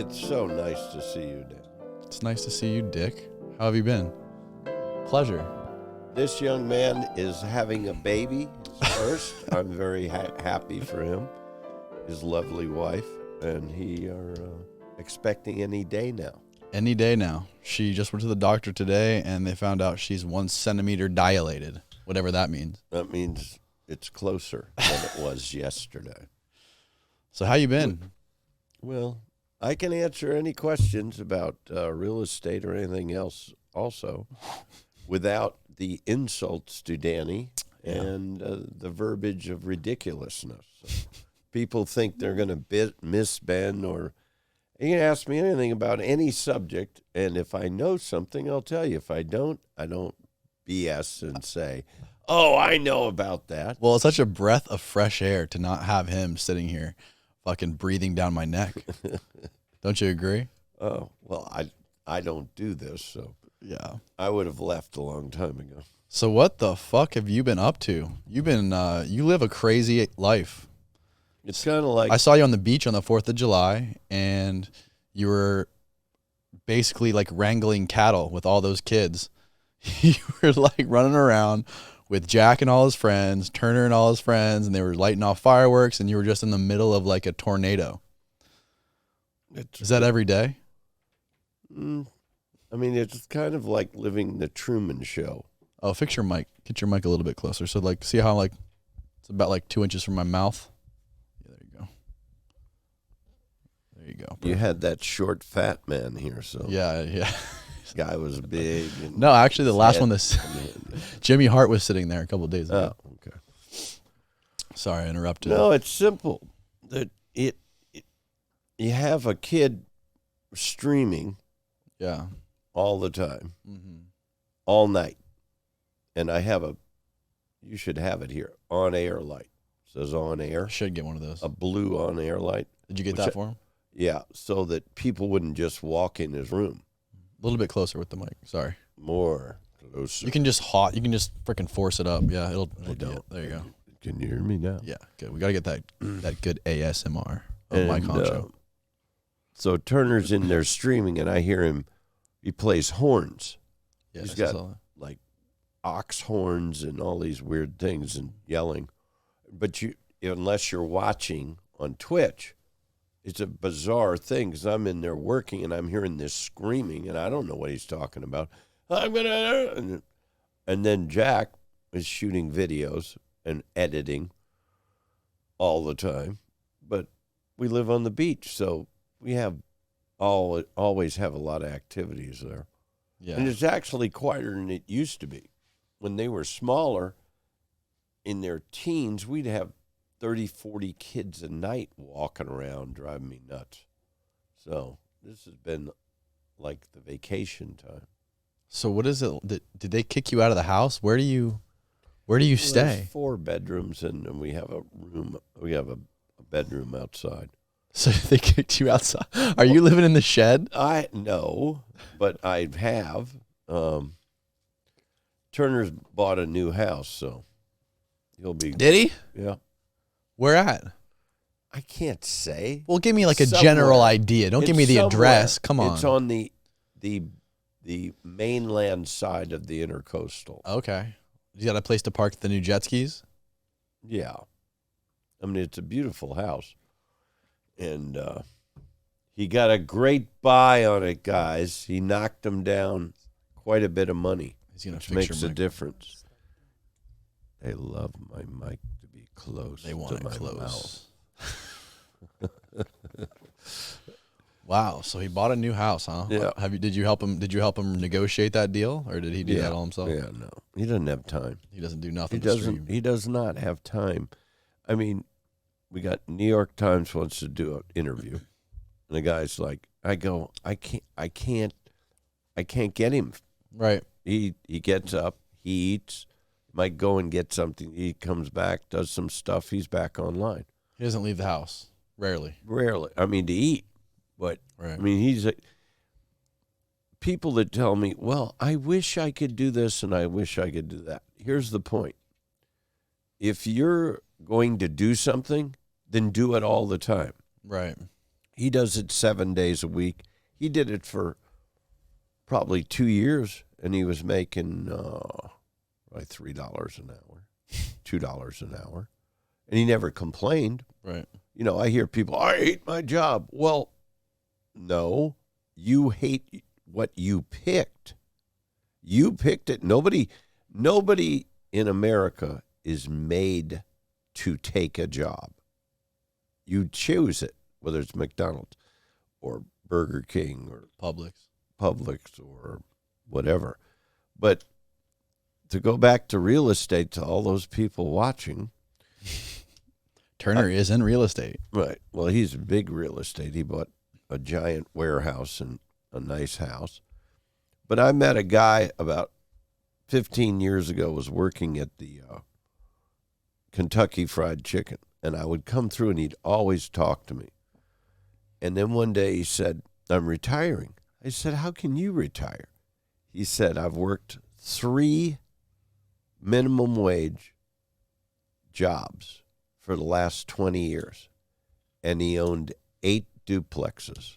It's so nice to see you, Dick. It's nice to see you, Dick. How have you been? Pleasure. This young man is having a baby first. I'm very happy for him, his lovely wife, and he are expecting any day now. Any day now. She just went to the doctor today, and they found out she's 1 centimeter dilated, whatever that means. That means it's closer than it was yesterday. So how you been? Well, I can answer any questions about real estate or anything else also without the insults to Danny and the verbiage of ridiculousness. So people think they're going to miss Ben, or you can ask me anything about any subject, and if I know something, I'll tell you. If I don't BS and say, oh, I know about that. Well, it's such a breath of fresh air to not have him sitting here fucking breathing down my neck. Don't you agree? Oh, well, I don't do this, so yeah. I would have left a long time ago. So what the fuck have you been up to? You've been, you live a crazy life. It's kind of like... I saw you on the beach on the 4th of July, and you were basically like wrangling cattle with all those kids. You were like running around with Jack and all his friends, Turner and all his friends, and they were lighting off fireworks, and you were just in the middle of like a tornado. Is that every day? I mean, it's kind of like living the Truman Show. Oh, fix your mic. Get your mic a little bit closer. So like, see how like it's about like 2 inches from my mouth? Yeah, there you go. There you go. Perfect. You had that short, fat man here, so... Yeah. This guy was big. And no, actually, the last one, Jimmy Hart was sitting there a couple of days ago. Oh, okay. Sorry, I interrupted. No, it's simple. That you have a kid streaming, all the time, all night, and I have you should have it here, on-air light. It says on-air. I should get one of those. A blue on-air light. Did you get that for him? Yeah, so that people wouldn't just walk in his room. A little bit closer with the mic. Sorry. More closer. You can just freaking force it up. Yeah, it'll do it. There you go. Can you hear me now? Yeah, good. We got to get that good ASMR of Mike Honcho. So Turner's in there streaming, and I hear him. He plays horns. Yeah, he's got like ox horns and all these weird things and yelling. But unless you're watching on Twitch, it's a bizarre thing because I'm in there working and I'm hearing this screaming and I don't know what he's talking about. And then Jack is shooting videos and editing all the time. But we live on the beach, so we have always have a lot of activities there. Yeah. And it's actually quieter than it used to be. When they were smaller, in their teens, we'd have 30, 40 kids a night walking around, driving me nuts. So this has been like the vacation time. So what is it? Did they kick you out of the house? Where do you stay? There's 4 bedrooms, and we have a room. We have a bedroom outside. So they kicked you outside. Are you living in the shed? No, but I have. Turner's bought a new house, so he'll be. Did he? Yeah. Where at? I can't say. Well, give me like a general idea. Don't give me the address. Come on. It's on the mainland side of the intercoastal. Okay. You got a place to park the new jet skis? Yeah. I mean, it's a beautiful house. And he got a great buy on it, guys. He knocked him down quite a bit of money, which makes a difference. They love my mic to be close. They want to it my close. Wow. So he bought a new house, huh? Yeah. Did you help him negotiate that deal, or did he do that all himself? Yeah, no. He doesn't have time. He doesn't do nothing. He does not have time. I mean, we got New York Times wants to do an interview. And the guy's like, I can't get him. Right. He gets up, he eats, might go and get something. He comes back, does some stuff. He's back online. He doesn't leave the house. Rarely. I mean, to eat. But, right. I mean, people that tell me, well, I wish I could do this and I wish I could do that. Here's the point. If you're going to do something, then do it all the time. Right. He does it 7 days a week. He did it for probably 2 years, and he was making like $3 an hour, $2 an hour. And he never complained. Right. You know, I hear people, I hate my job. Well, no, you hate what you picked. You picked it. Nobody in America is made to take a job. You choose it, whether it's McDonald's or Burger King or Publix or whatever. But to go back to real estate, to all those people watching, Turner is in real estate. right. Well, he's big real estate. He bought a giant warehouse and a nice house. But I met a guy about 15 years ago, was working at the Kentucky Fried Chicken. And I would come through and he'd always talk to me. And then one day he said, I'm retiring. I said, how can you retire? He said, I've worked 3 minimum wage jobs for the last 20 years. And he owned 8 duplexes.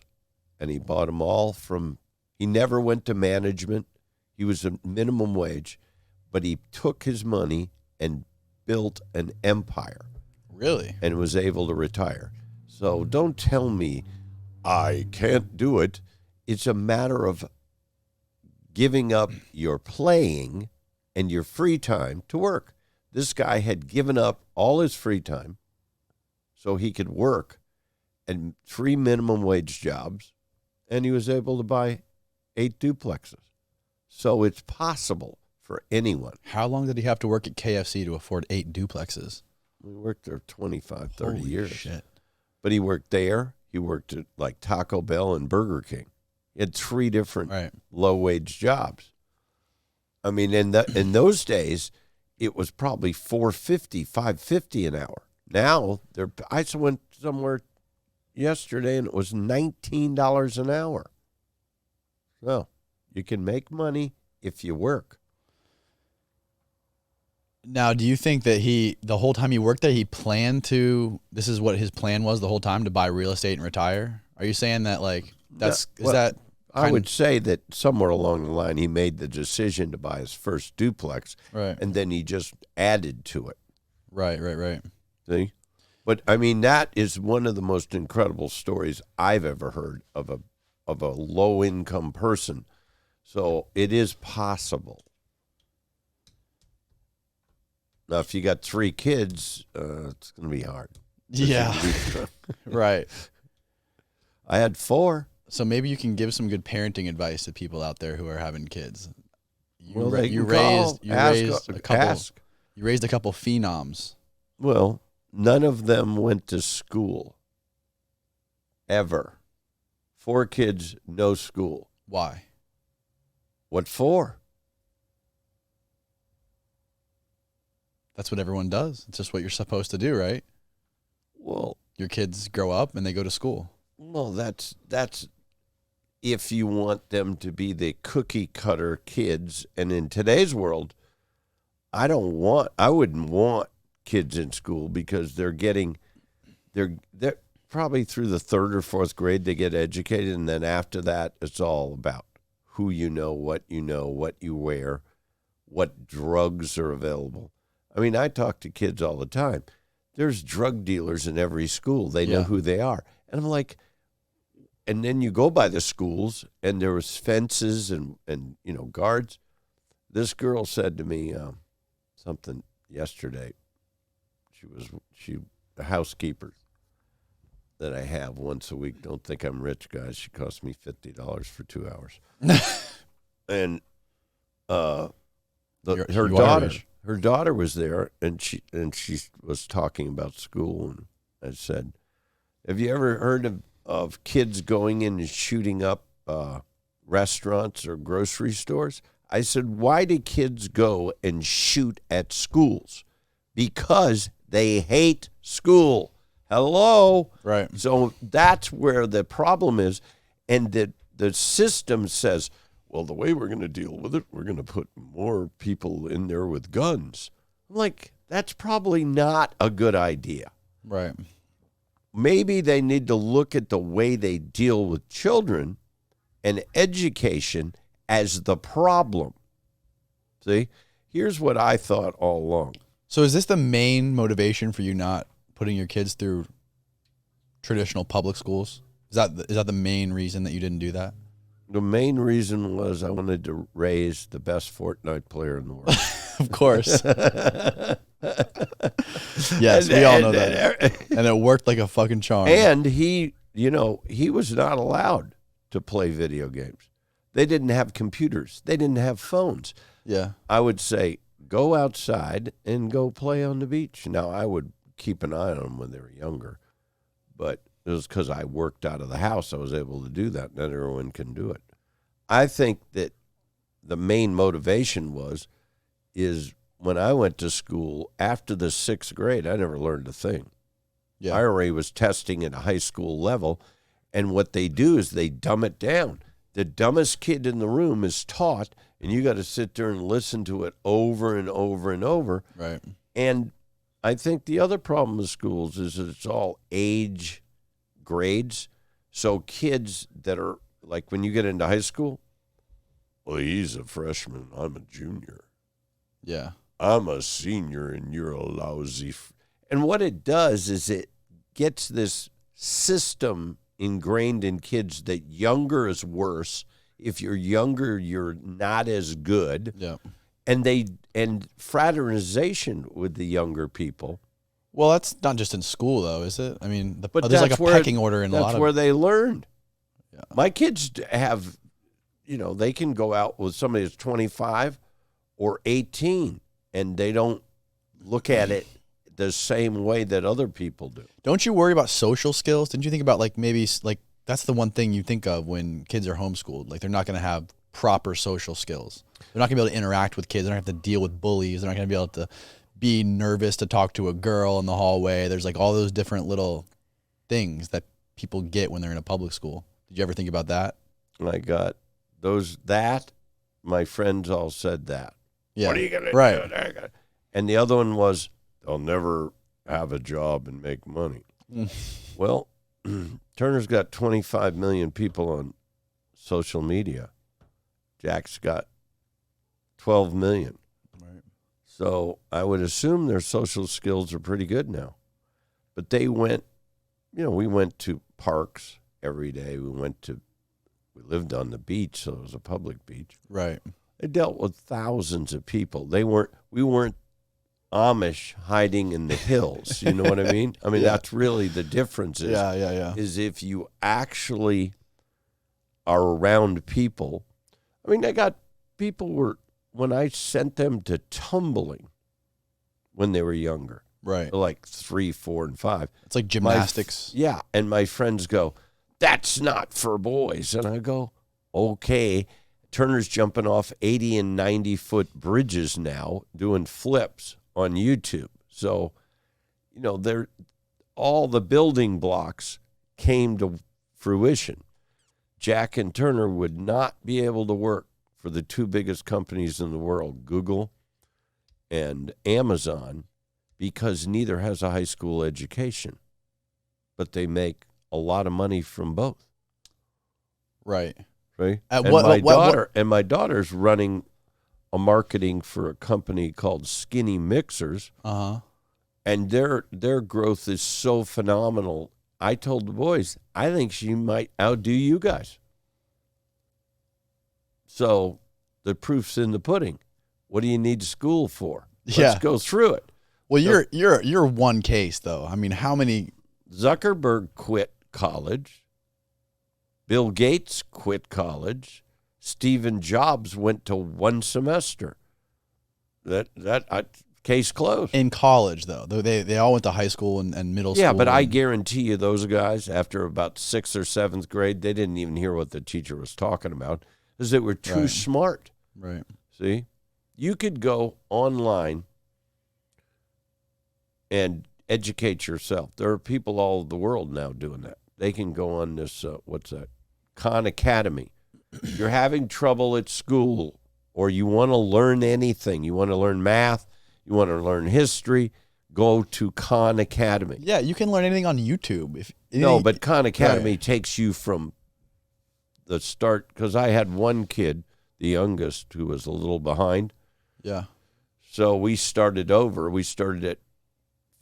And he bought them all from, he never went to management. He was a minimum wage, but he took his money and built an empire. Really? And was able to retire. So don't tell me I can't do it. It's a matter of giving up your playing and your free time to work. This guy had given up all his free time so he could work and 3 minimum wage jobs, and he was able to buy 8 duplexes. So it's possible for anyone. How long did he have to work at KFC to afford 8 duplexes? We worked there 25, 30 years. Shit. But he worked there. He worked at like Taco Bell and Burger King. He had 3 different low-wage jobs. I mean, in those days, it was probably $4.50, $5.50 an hour. Now, I went somewhere yesterday, and it was $19 an hour. So you can make money if you work. Now, do you think that the whole time he worked there, he planned to, this is what his plan was the whole time, to buy real estate and retire? Are you saying that, like, I would say that somewhere along the line, he made the decision to buy his first duplex, right? And then he just added to it. Right. See? But, I mean, that is one of the most incredible stories I've ever heard of a low-income person. So it is possible. Now, if you got 3 kids, it's going to be hard. Yeah. Right. I had 4. So maybe you can give some good parenting advice to people out there who are having kids. You raised a couple phenoms. Well, none of them went to school. Ever. 4 kids, no school. Why? What for? That's what everyone does. It's just what you're supposed to do, right? Well, your kids grow up and they go to school. Well, that's if you want them to be the cookie cutter kids. And in today's world, I wouldn't want kids in school because they're probably through the 3rd or 4th grade they get educated, and then after that it's all about who you know, what you wear, what drugs are available. I mean, I talk to kids all the time. There's drug dealers in every school. They know who they are. And I'm like, and then you go by the schools, and there was fences and guards. This girl said to me something yesterday. She the housekeeper that I have once a week. Don't think I'm rich, guys. She cost me $50 for 2 hours. And her daughter was there, and she was talking about school, and I said, have you ever heard of kids going in and shooting up restaurants or grocery stores? I said, why do kids go and shoot at schools? Because they hate school. Hello? Right. So that's where the problem is, and the system says, well, the way we're going to deal with it, we're going to put more people in there with guns. I'm like, that's probably not a good idea. Right. maybe they need to look at the way they deal with children and education as the problem. See, here's what I thought all along. So is this the main motivation for you not putting your kids through traditional public schools? Is that the main reason that you didn't do that? The main reason was I wanted to raise the best Fortnite player in the world. Of course. Yes, we all know that. And it worked like a fucking charm. And he was not allowed to play video games. They didn't have computers. They didn't have phones. Yeah. I would say, go outside and go play on the beach. Now, I would keep an eye on them when they were younger, but it was because I worked out of the house. I was able to do that. Not everyone can do it. I think that the main motivation is when I went to school, after the 6th grade, I never learned a thing. Yeah. I already was testing at a high school level, and what they do is they dumb it down. The dumbest kid in the room is taught, and you got to sit there and listen to it over and over and over. Right. And I think the other problem with schools is that it's all age grades. So kids that are, like when you get into high school, well, he's a freshman, I'm a junior. Yeah. I'm a senior and you're a lousy. And what it does is it gets this system ingrained in kids that younger is worse. If you're younger, you're not as good. Yeah. And fraternization with the younger people. Well, that's not just in school, though, is it? I mean, But there's like a that's where- pecking order in a lot That's of. where they learned. Yeah. My kids have, they can go out with somebody that's 25 or 18, and they don't look at it the same way that other people do. Don't you worry about social skills? Didn't you think about maybe that's the one thing you think of when kids are homeschooled? Like they're not going to have proper social skills. They're not going to be able to interact with kids. They're not going to have to deal with bullies. They're not going to be able to be nervous to talk to a girl in the hallway. There's all those different little things that people get when they're in a public school. Did you ever think about that? I got my friends all said that. Yeah. What are you going to do? And the other one was, they'll never have a job and make money. Well, Turner's got 25 million people on social media. Jack's got 12 million. Right. So I would assume their social skills are pretty good now. But they went, we went to parks every day. We lived on the beach, so it was a public beach. Right. They dealt with thousands of people. We weren't Amish hiding in the hills. You know what I mean? I mean, that's really the difference is if you actually are around people. I mean, I got people when I sent them to tumbling when they were younger. Right. Like 3, 4, and 5. It's like gymnastics. And my friends go, that's not for boys. And I go, okay. Turner's jumping off 80 and 90-foot bridges now, doing flips on YouTube. So, all the building blocks came to fruition. Jack and Turner would not be able to work for the two biggest companies in the world, Google and Amazon, because neither has a high school education. But they make a lot of money from both. Right. Right. And my daughter's running a marketing for a company called Skinny Mixers. Uh-huh. And their growth is so phenomenal. I told the boys, I think she might outdo you guys. So the proof's in the pudding. What do you need school for? Let's go through it. Well, you're one case though. I mean, how many? Zuckerberg quit college. Bill Gates quit college. Stephen Jobs went to one semester. That case closed. In college, though, they all went to high school and middle school. Yeah, but I guarantee you those guys, after about 6th or 7th grade, they didn't even hear what the teacher was talking about because they were too smart. Right. See? You could go online and educate yourself. There are people all over the world now doing that. They can go on this, what's that? Khan Academy. You're having trouble at school or you want to learn anything. You want to learn math. You want to learn history. go to Khan Academy. Yeah, you can learn anything on YouTube. No, but Khan Academy takes you from the start, because I had one kid, the youngest, who was a little behind. Yeah. So we started over. We started at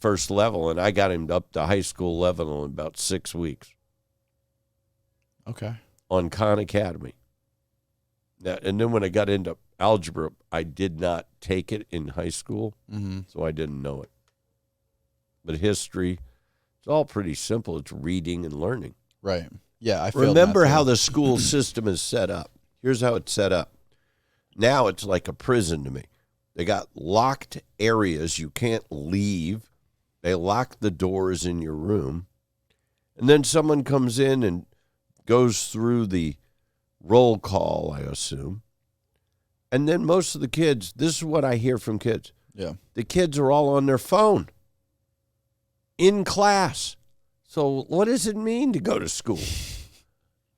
first level, and I got him up to high school level in about 6 weeks. Okay. On Khan Academy. Now, and then when I got into algebra, I did not take it in high school, so I didn't know it. But history, it's all pretty simple. It's reading and learning. Right. Yeah, I remember how the school system is set up. Here's how it's set up. Now it's like a prison to me. They got locked areas you can't leave. They lock the doors in your room. And then someone comes in and goes through the roll call, I assume. And then most of the kids, this is what I hear from kids. Yeah. The kids are all on their phone in class. So what does it mean to go to school?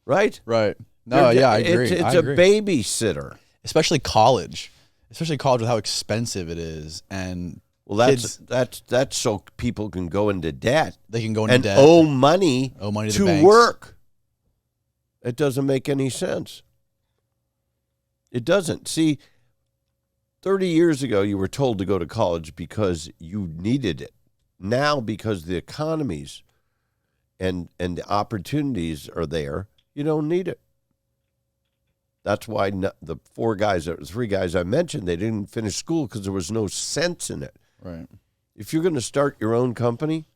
Right? Right. No, yeah, I agree. It's I a agree. babysitter. Especially college. Especially college with how expensive it is. And well, kids, that's so people can go into debt. They can go into debt. Owe money to the to banks. work. It doesn't make any sense. It doesn't. See, 30 years ago, you were told to go to college because you needed it. Now, because the economies and the opportunities are there, you don't need it. That's why the three guys I mentioned, they didn't finish school because there was no sense in it. Right. If you're going to start your own company,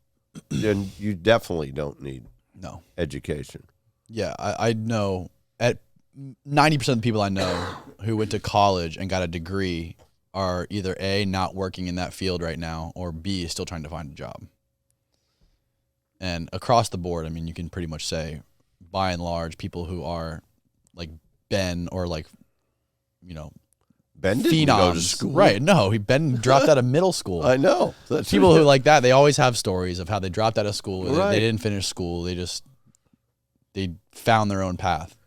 then you definitely don't need education. Yeah, I know at 90% of the people I know who went to college and got a degree are either A, not working in that field right now, or B, still trying to find a job. And across the board, I mean, you can pretty much say, by and large, people who are like Ben or like, you know, Ben didn't go to school. Right, no, Ben dropped out of middle school. I know. People who like that, they always have stories of how they dropped out of school. Right. They didn't finish school. They found their own path.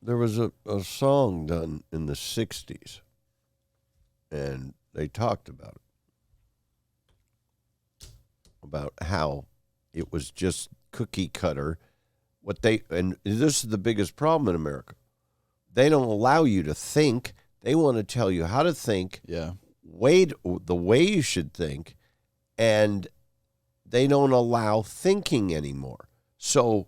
There was a song done in the 60s, and they talked about it, about how it was just cookie cutter. And this is the biggest problem in America. They don't allow you to think. They want to tell you how to think, the way you should think, and they don't allow thinking anymore. So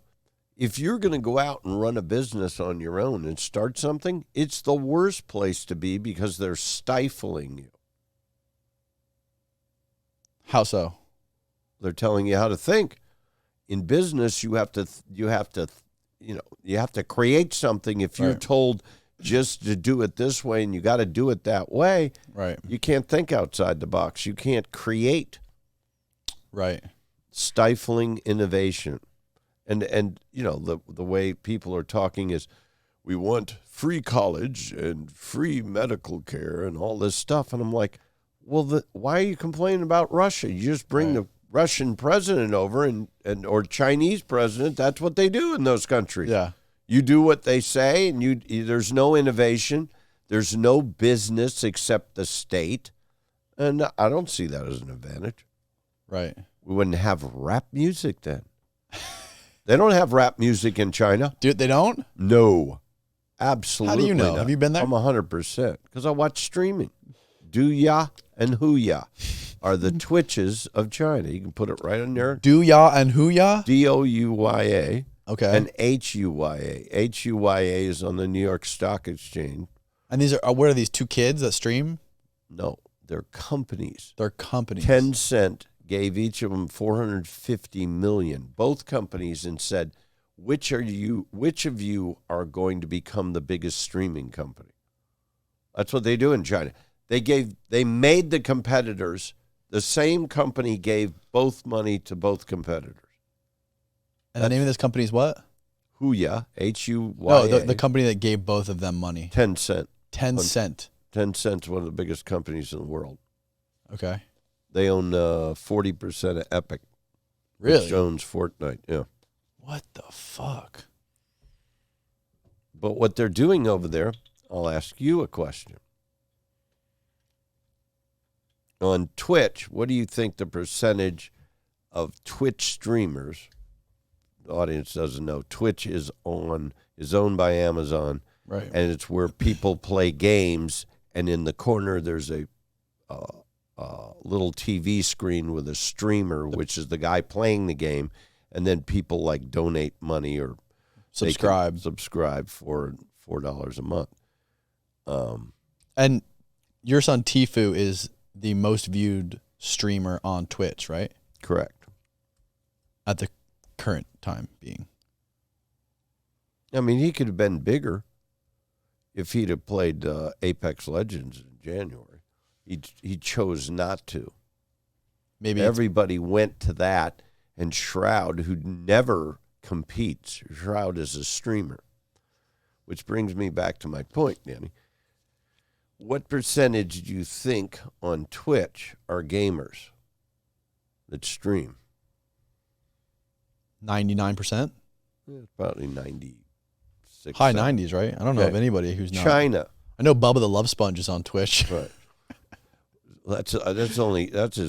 if you're going to go out and run a business on your own and start something, it's the worst place to be because they're stifling you. How so? They're telling you how to think. In business, you have to create something. If you're told just to do it this way and you got to do it that way, right? You can't think outside the box. You can't create. Right. Stifling innovation. And you know, the way people are talking is we want free college and free medical care and all this stuff. And I'm like, well, why are you complaining about Russia? You just bring the Russian president over or Chinese president. That's what they do in those countries. Yeah. You do what they say, and there's no innovation. There's no business except the state. And I don't see that as an advantage. Right. We wouldn't have rap music then. They don't have rap music in China. Dude, they don't? No. Absolutely How do you know? not. Have you been there? I'm 100% because I watch streaming. Do-ya and Hoo-ya are the Twitches of China. You can put it right in there. Do-ya and Hoo-ya? D-O-U-Y-A. Okay. And H-U-Y-A. H-U-Y-A is on the New York Stock Exchange. And these are what are these two kids that stream? No, they're companies. They're companies. Tencent gave each of them $450 million, both companies, and said, which of you are going to become the biggest streaming company? That's what they do in China. They made the competitors, the same company gave both money to both competitors. And the name of this company is what? Hoo-ya, H-U-Y-A. No, the company that gave both of them money. Tencent. Tencent. Tencent's one of the biggest companies in the world. Okay. They own 40% of Epic. Really? Which owns Fortnite, yeah. What the fuck? But what they're doing over there, I'll ask you a question. On Twitch, what do you think the percentage of Twitch streamers? The audience doesn't know. Twitch is owned by Amazon, Right. and it's where people play games. And in the corner, there's a little TV screen with a streamer, which is the guy playing the game, and then people like donate money or Subscribe for $4 a month. And your son Tfue is the most viewed streamer on Twitch, right? Correct. At the current time being. I mean, he could have been bigger if he'd have played Apex Legends in January. He chose not to. Maybe everybody went to that, and Shroud, who never competes, Shroud is a streamer. Which brings me back to my point, Danny. What percentage do you think on Twitch are gamers that stream? 99%? Probably 96. High 90s, right? I don't know of anybody who's not. China. I know Bubba the Love Sponge is on Twitch. Right. That's his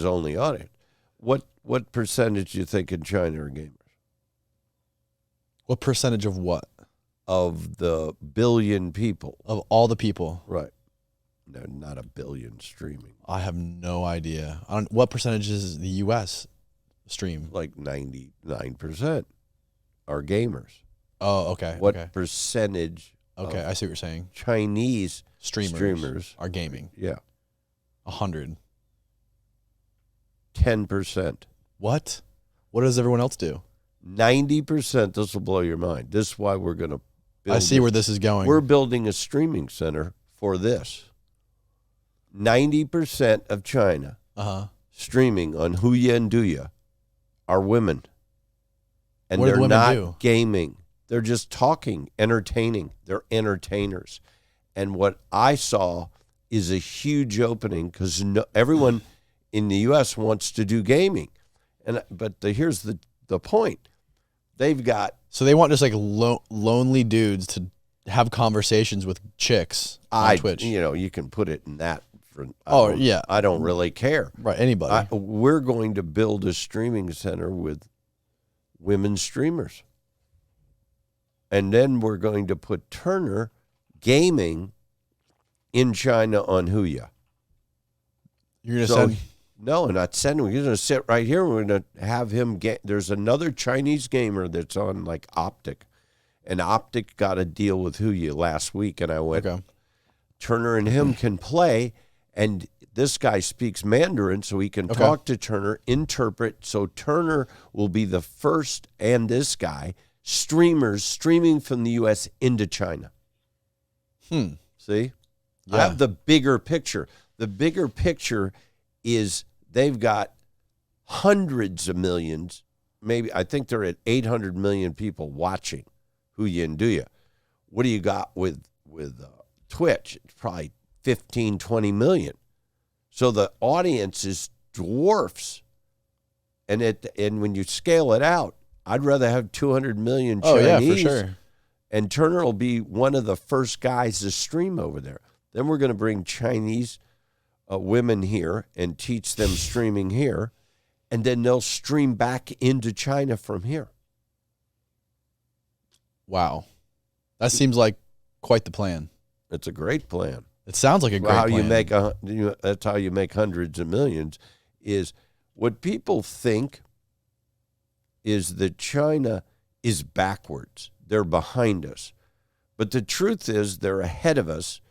only audience. What percentage do you think in China are gamers? What percentage of what? Of the billion people. Of all the people? Right. No, not a billion streaming. I have no idea. What percentage is the U.S. stream? Like 99% are gamers. Oh, okay. What percentage? Okay, I see what you're saying. Chinese streamers are gaming. Yeah. 100. 10%. What? What does everyone else do? 90%. This will blow your mind. This is why we're going to build. I see where this is going. We're building a streaming center for this. 90% of China streaming on Huya and Duya are women. And what do the they're not do? Gaming. They're just talking, entertaining. They're entertainers. And what I saw is a huge opening because everyone in the U.S. wants to do gaming. But here's the point. They've got... So they want just like lonely dudes to have conversations with chicks on Twitch. You can put it in that. Yeah. I don't really care. Right, anybody. We're going to build a streaming center with women streamers. And then we're going to put Turner gaming in China on Huya. You're going to send... No, not sending. We're going to sit right here. We're going to have him there's another Chinese gamer that's on like Optic. And Optic got a deal with Huya last week. And I went, Turner and him can play. And this guy speaks Mandarin, so he can talk to Turner, interpret. So Turner will be the first, and this guy, streamers streaming from the U.S. into China. See? Yeah. I have the bigger picture. The bigger picture is they've got hundreds of millions, maybe I think they're at 800 million people watching Huya and Duya. What do you got with Twitch? It's probably 15, 20 million. So the audience is dwarfs. And when you scale it out, I'd rather have 200 million Chinese. Oh, yeah, for sure. And Turner will be one of the first guys to stream over there. Then we're going to bring Chinese women here and teach them streaming here. And then they'll stream back into China from here. Wow. That seems like quite the plan. It's a great plan. It sounds like a great plan. That's how you make hundreds of millions. Is what people think is that China is backwards. They're behind us. But the truth is they're ahead of us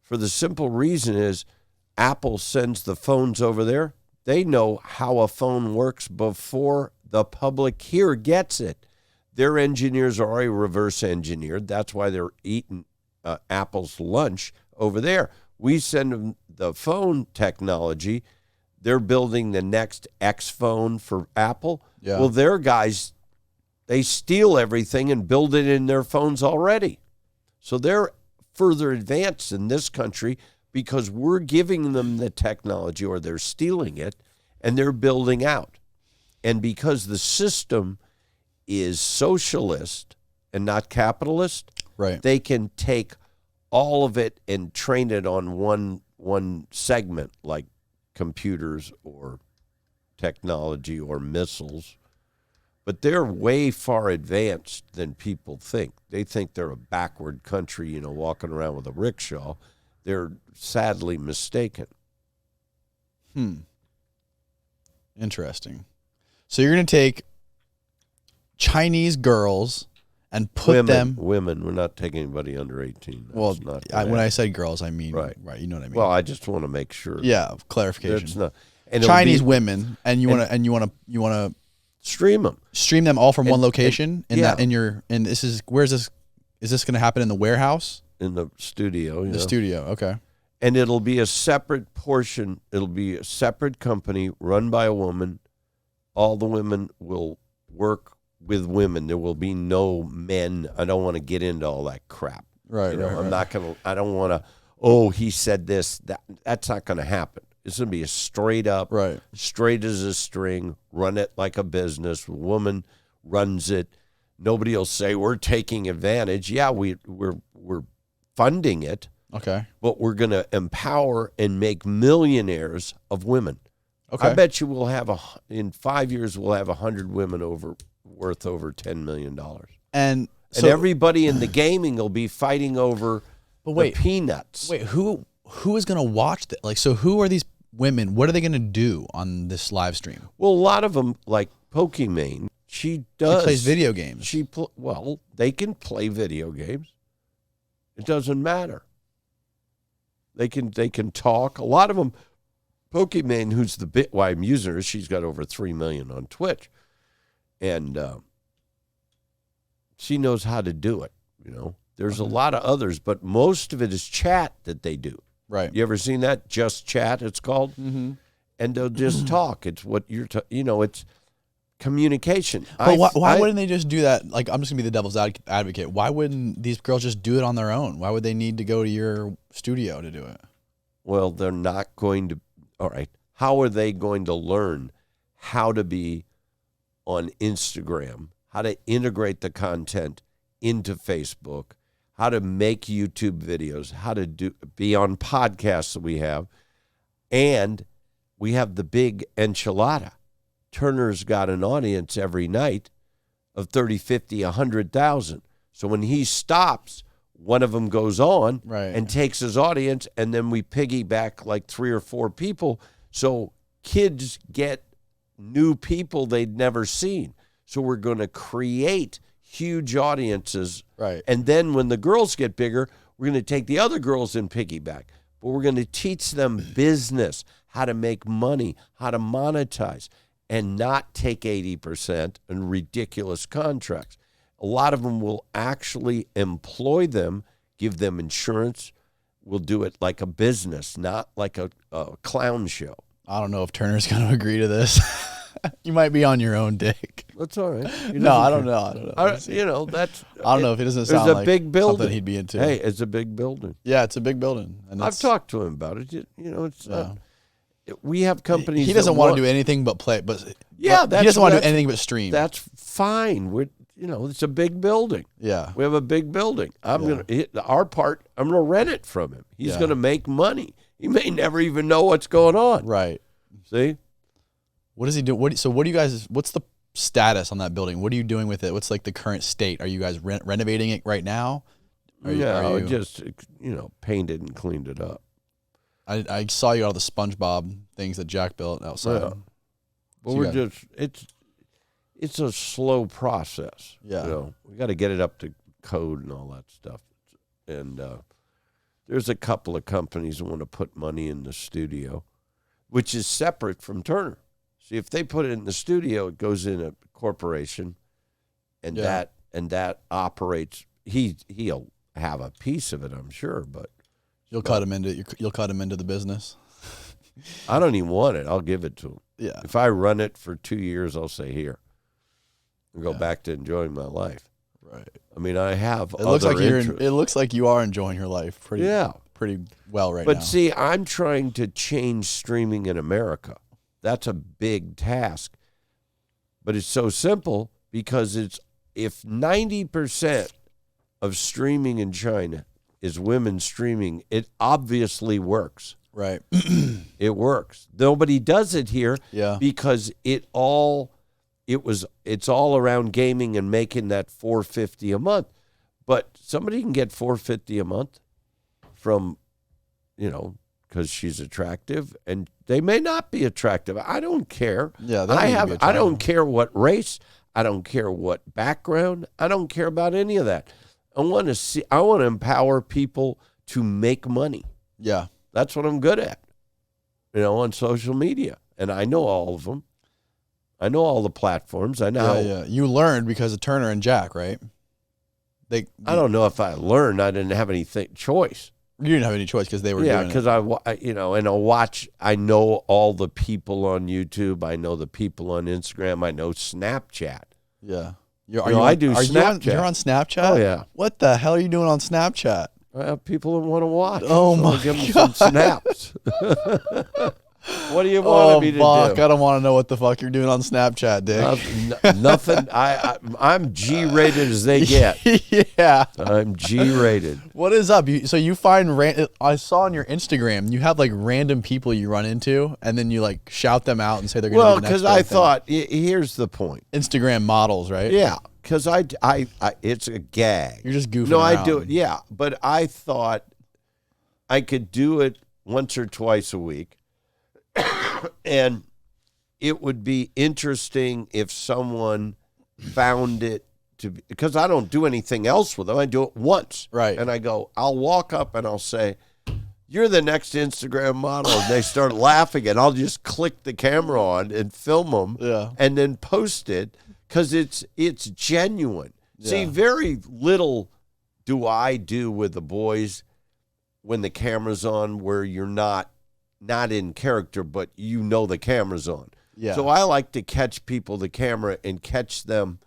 for the simple reason is Apple sends the phones over there. They know how a phone works before the public here gets it. Their engineers are already reverse engineered. That's why they're eating Apple's lunch over there. We send them the phone technology. They're building the next X phone for Apple. Yeah. Well, their guys, they steal everything and build it in their phones already. So they're further advanced in this country because we're giving them the technology or they're stealing it and they're building out. And because the system is socialist and not capitalist, right, they can take all of it and train it on one segment like computers or technology or missiles. But they're way far advanced than people think. They think they're a backward country, walking around with a rickshaw. They're sadly mistaken. Interesting. So you're going to take Chinese girls and put them... Women. We're not taking anybody under 18. Well, when I said girls, I mean... Right. You know what I mean. Well, I just want to make sure. Yeah, clarification. It's not, and Chinese women, and you want to stream them all from one location. Where's this? Is this going to happen in the warehouse? In the studio. The studio. Okay. And it'll be a separate portion. It'll be a separate company run by a woman. All the women will work with women. There will be no men. I don't want to get into all that crap. Right. I'm not going to. I don't want to. Oh, he said this. That's not going to happen. It's going to be a straight up, straight as a string. Run it like a business. Woman runs it. Nobody will say we're taking advantage. Yeah, we're funding it. Okay. But we're going to empower and make millionaires of women. Okay. I bet you we'll have in 5 years we'll have 100 women worth over $10 million. And everybody in the gaming will be fighting over the peanuts. Wait, who is going to watch that? Like, so who are these women? What are they going to do on this live stream? Well, a lot of them, like Pokimane, she plays video games. They can play video games. It doesn't matter. They can talk. A lot of them, Pokimane, who's why I'm using her, she's got over 3 million on Twitch. And she knows how to do it, There's a lot of others, but most of it is chat that they do. Right. You ever seen that? Just chat, it's called? Mm-hmm. And they'll just talk. It's what it's communication. But why wouldn't they just do that? Like, I'm just going to be the devil's advocate. Why wouldn't these girls just do it on their own? Why would they need to go to your studio to do it? Well, they're not going to. All right. How are they going to learn how to be on Instagram, how to integrate the content into Facebook, how to make YouTube videos, how to be on podcasts that we have, and we have the big enchilada. Turner's got an audience every night of 30, 50, 100,000. So when he stops, one of them goes on and takes his audience, and then we piggyback like 3 or 4 people. So kids get new people they'd never seen. So we're going to create huge audiences. Right. And then when the girls get bigger, we're going to take the other girls and piggyback. But we're going to teach them business, how to make money, how to monetize, and not take 80% in ridiculous contracts. A lot of them will actually employ them, give them insurance. We'll do it like a business, not like a clown show. I don't know if Turner's going to agree to this. You might be on your own, Dick. That's all right. I don't know. That's. I don't know if it doesn't sound like big building. Something he'd be into. Hey, it's a big building. Yeah, it's a big building. And I've talked to him about it. It's we have companies. He doesn't want to do anything but play. He doesn't want to do anything but stream. That's fine. It's a big building. Yeah, we have a big building. I'm gonna rent it from him. He's gonna make money. He may never even know what's going on. Right. See. What does he do? What's the status on that building? What are you doing with it? What's like the current state? Are you guys renovating it right now? Just painted and cleaned it up. I saw you all the SpongeBob things that Jack built outside. Yeah. Well, it's a slow process. Yeah. We got to get it up to code and all that stuff. And there's a couple of companies that want to put money in the studio, which is separate from Turner. See, if they put it in the studio, it goes in a corporation, and that operates. He'll have a piece of it, I'm sure, but you'll cut him into the business. I don't even want it. I'll give it to him. Yeah. If I run it for 2 years, I'll say here, and go back to enjoying my life. Right. I mean, I have. It looks like you are enjoying your life pretty well right now. But see, I'm trying to change streaming in America. That's a big task. But it's so simple because if 90% of streaming in China is women streaming, it obviously works. Right. It works. Nobody does it here because it's all around gaming and making that $450 a month. But somebody can get $450 a month from, because she's attractive, and they may not be attractive. I don't care. Yeah, I don't care what race. I don't care what background. I don't care about any of that. I want to empower people to make money. Yeah. That's what I'm good at, on social media. And I know all of them. I know all the platforms. I know. Yeah. You learned because of Turner and Jack, right? I don't know if I learned. I didn't have any choice. You didn't have any choice because they were doing it. Yeah, because and I'll watch. I know all the people on YouTube. I know the people on Instagram. I know Snapchat. Yeah. I do Snapchat. You're on Snapchat? Oh, yeah. What the hell are you doing on Snapchat? People want to watch. Oh, so my I'll give them God. some snaps. What do you want me to do? I don't want to know what the fuck you're doing on Snapchat, Dick. Nothing. I'm G-rated as they get. Yeah. I'm G-rated. What is up? So you find I saw on your Instagram you have like random people you run into, and then you like shout them out and say they're going to be the next. Well, because I thought here's the point. Instagram models, right? Yeah, because I it's a gag. You're just goofing. No, around. I do it. Yeah, but I thought I could do it once or twice a week. And it would be interesting if someone found it to be, because I don't do anything else with them. I do it once. Right. And I'll walk up and I'll say, "You're the next Instagram model." And they start laughing, and I'll just click the camera on and film them and then post it because it's genuine. Yeah. See, very little do I do with the boys when the camera's on where you're not in character, but the camera's on. Yeah. So I like to catch the camera and catch them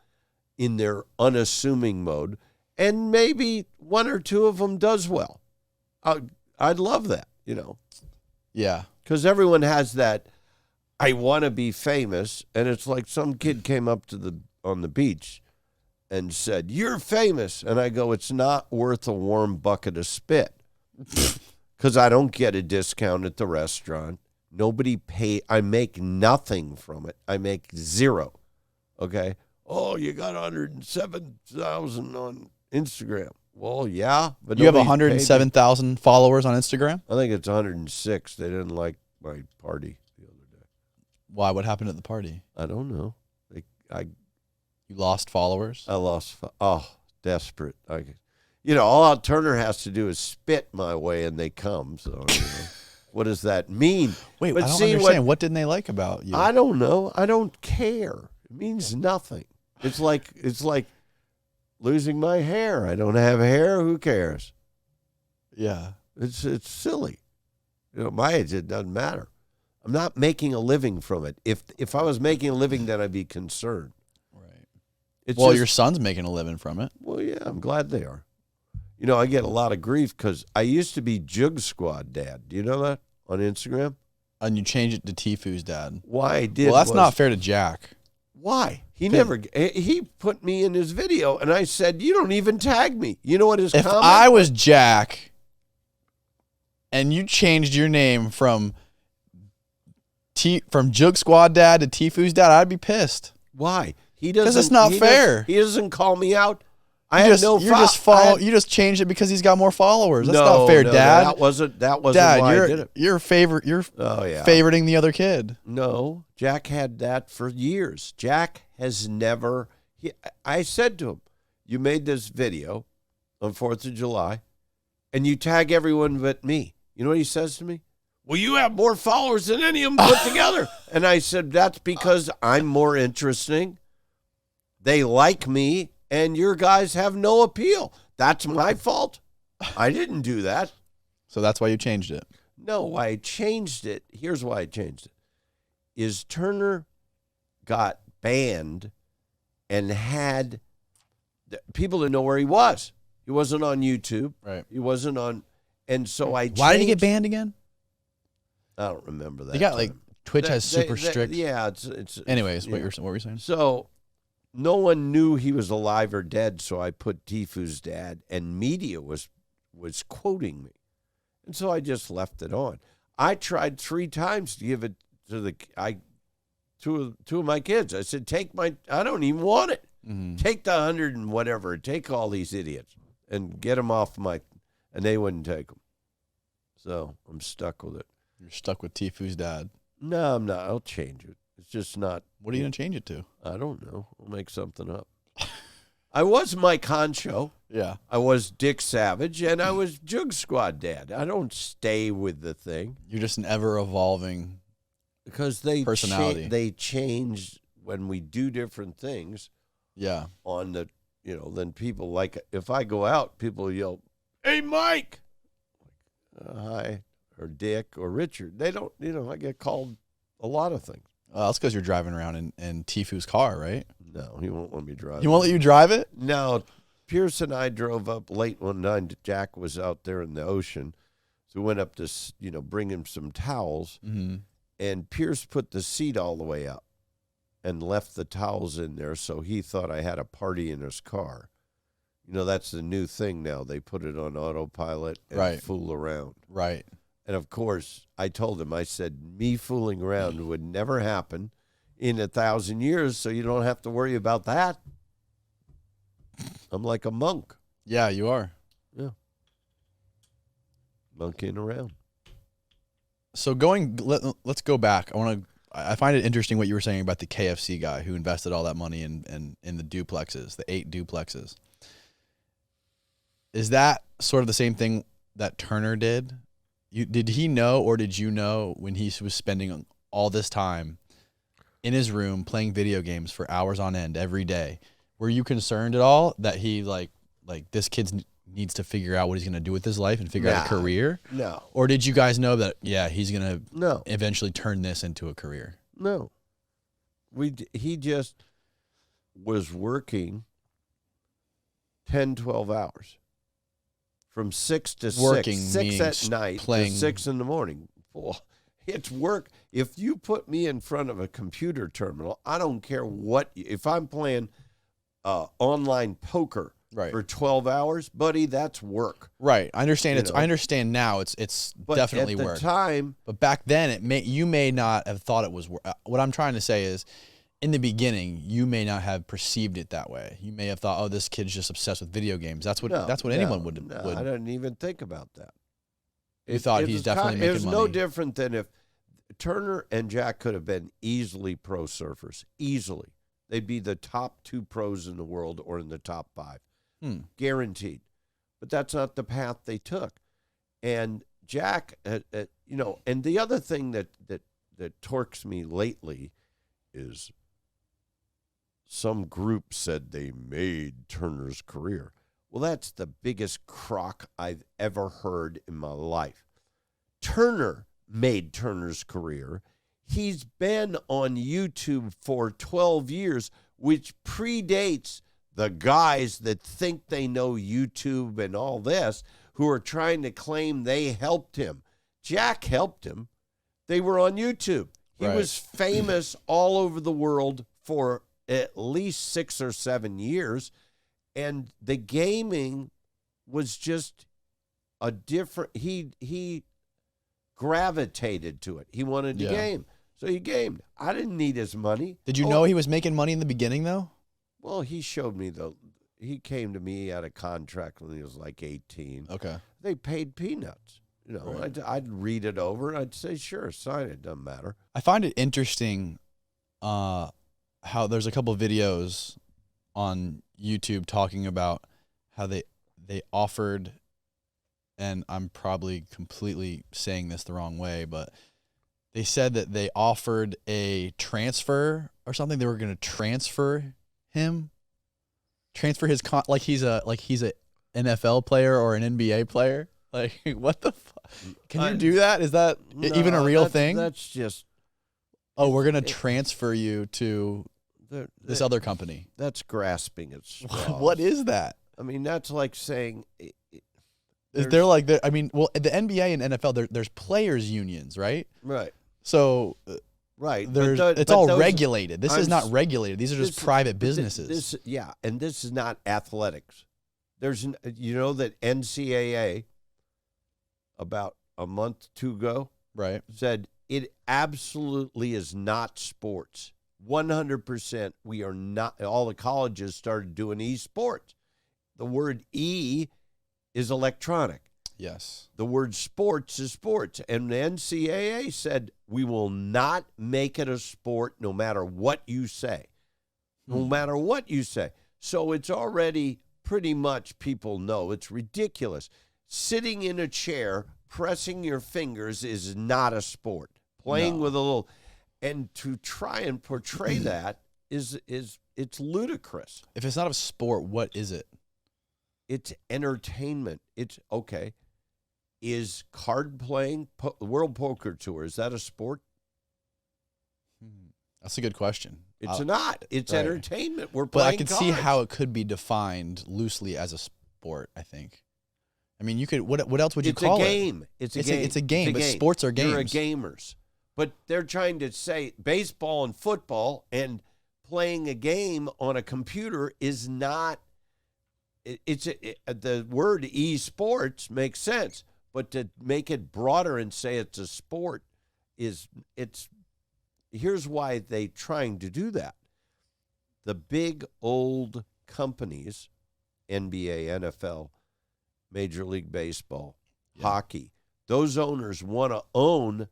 in their unassuming mode, and maybe one or two of them does well. I'd love that, Yeah. Because everyone has that, I want to be famous, and it's like some kid came up on the beach and said, "You're famous," and I go, "It's not worth a warm bucket of spit." Because I don't get a discount at the restaurant. I make nothing from it. I make zero. Okay? Oh, you got 107,000 on Instagram. Well, yeah. But you have 107,000 followers on Instagram? I think it's 106. They didn't like my party the other day. Why? What happened at the party? I don't know. You lost followers? I lost. Desperate. All Turner has to do is spit my way and they come. So, what does that mean? Wait, I don't understand. What didn't they like about you? I don't know. I don't care. It means nothing. It's like losing my hair. I don't have hair. Who cares? Yeah. It's silly. My age, it doesn't matter. I'm not making a living from it. If I was making a living, then I'd be concerned. Right. Your son's making a living from it. Well, yeah, I'm glad they are. I get a lot of grief because I used to be Jug Squad Dad. Do you know that on Instagram? And you changed it to Tfue's dad. Why I did? Well, that's not fair to Jack. Why? He put me in his video, and I said, "You don't even tag me." You know what his comment? If I was Jack, and you changed your name from Jug Squad Dad to Tfue's dad, I'd be pissed. Why? Because it's not fair. He doesn't call me out. You just changed it because he's got more followers. That's not fair, Dad. That wasn't Dad, why I did it. You're favoriting the other kid. No, Jack had that for years. Jack has never. I said to him, "You made this video on 4th of July, and you tag everyone but me." You know what he says to me? "Well, you have more followers than any of them put together." And I said, "That's because I'm more interesting. They like me. And your guys have no appeal. That's my fault. I didn't do that." So that's why you changed it. No, why I changed it, here's why I changed it, is Turner got banned and had people didn't know where he was. He wasn't on YouTube. Right. He wasn't on, and so I changed. Why did he get banned again? I don't remember that. They got Twitch has super strict. Yeah, it's. Anyways, yeah. what were you saying? So. No one knew he was alive or dead, so I put Tfue's dad, and media was quoting me. And so I just left it on. I tried 3 times to give it to two of my kids. I said, I don't even want it. Mm-hmm. Take the 100 and whatever. Take all these idiots and get them off and they wouldn't take them. So I'm stuck with it. You're stuck with Tfue's dad. No, I'm not. I'll change it. It's just not. What are you going to change it to? I don't know. I'll make something up. I was Mike Honcho. Yeah. I was Dick Savage, and I was Jug Squad Dad. I don't stay with the thing. You're just an ever-evolving because personality. They change when we do different things. Yeah. On the, then people like, if I go out, people yell, "Hey, Mike!" Hi, or Dick, or Richard. They don't, I get called a lot of things. That's because you're driving around in Tfue's car, right? No, he won't let me drive. He won't let you drive it? No. Pierce and I drove up late one night. Jack was out there in the ocean. So we went up to, bring him some towels. Mm-hmm. And Pierce put the seat all the way up and left the towels in there. So he thought I had a party in his car. That's the new thing now. They put it on autopilot and fool around. Right. And, of course, I told him, I said, me fooling around would never happen in 1,000 years, so you don't have to worry about that. I'm like a monk. Yeah, you are. Yeah. Monkeying around. So let's go back. I find it interesting what you were saying about the KFC guy who invested all that money in the duplexes, the 8 duplexes. Is that sort of the same thing that Turner did? Did he know, or did you know, when he was spending all this time in his room playing video games for hours on end every day? Were you concerned at all that he like this kid needs to figure out what he's going to do with his life and figure out a career? No. Or did you guys know that, he's going to No. eventually turn this into a career? No. He just was working 10, 12 hours. From 6 to 6 at night to 6 in the morning. Well, it's work. If you put me in front of a computer terminal, I don't care if I'm playing online poker for 12 hours, buddy, that's work. Right. I understand. I understand now. It's definitely work. At the time, but back then, you may not have thought it was work. What I'm trying to say is, in the beginning, you may not have perceived it that way. You may have thought, "Oh, this kid's just obsessed with video games." That's what anyone would. No, I didn't even think about that. You thought he's definitely making money. It was no different than if Turner and Jack could have been easily pro surfers. Easily, they'd be the top 2 pros in the world or in the top 5, guaranteed. But that's not the path they took. And Jack, and the other thing that torques me lately is, some group said they made Turner's career. Well, that's the biggest crock I've ever heard in my life. Turner made Turner's career. He's been on YouTube for 12 years, which predates the guys that think they know YouTube and all this, who are trying to claim they helped him. Jack helped him. They were on YouTube. He was famous all over the world for at least 6 or 7 years, and the gaming was just a different. He gravitated to it. He wanted to game, so he gamed. I didn't need his money. Did you know he was making money in the beginning, though? Well, he showed me he came to me at a contract when he was like 18. Okay, they paid peanuts. I'd read it over and I'd say, sure, sign it. Doesn't matter. I find it interesting how there's a couple of videos on YouTube talking about how they offered, and I'm probably completely saying this the wrong way, but they said that they offered a transfer or something. They were going to transfer his like he's a NFL player or an NBA player. Like, what the fuck? Can you do that? Is that even a real thing? That's just... Oh, we're going to transfer you to this other company. That's grasping at straws. What is that? I mean, that's like saying... Is there like... the NBA and NFL, there's players' unions, right? Right. So... Right. It's all regulated. This is not regulated. These are just private businesses. And this is not athletics. That NCAA... about a month, 2 ago, Right. said it absolutely is not sports. 100%. We are not. All the colleges started doing esports. The word E is electronic. Yes. The word sports is sports. And the NCAA said, we will not make it a sport no matter what you say. No matter what you say. So it's already pretty much, people know it's ridiculous. Sitting in a chair, pressing your fingers is not a sport. Playing with a little, and to try and portray that is it's ludicrous. If it's not a sport, what is it? It's entertainment. It's okay. Is card playing, World Poker Tour, is that a sport? That's a good question. It's not. It's right. entertainment. We're But playing I can cards. see how it could be defined loosely as a sport, I think. I mean, you could. What else would you call it? It's a game. It's a game. It's a game, but sports are games. You're a gamers. But they're trying to say baseball and football and playing a game on a computer is not. The word esports makes sense, but to make it broader and say it's a sport here's why they're trying to do that. The big old companies, NBA, NFL, Major League Baseball, hockey, those owners want to own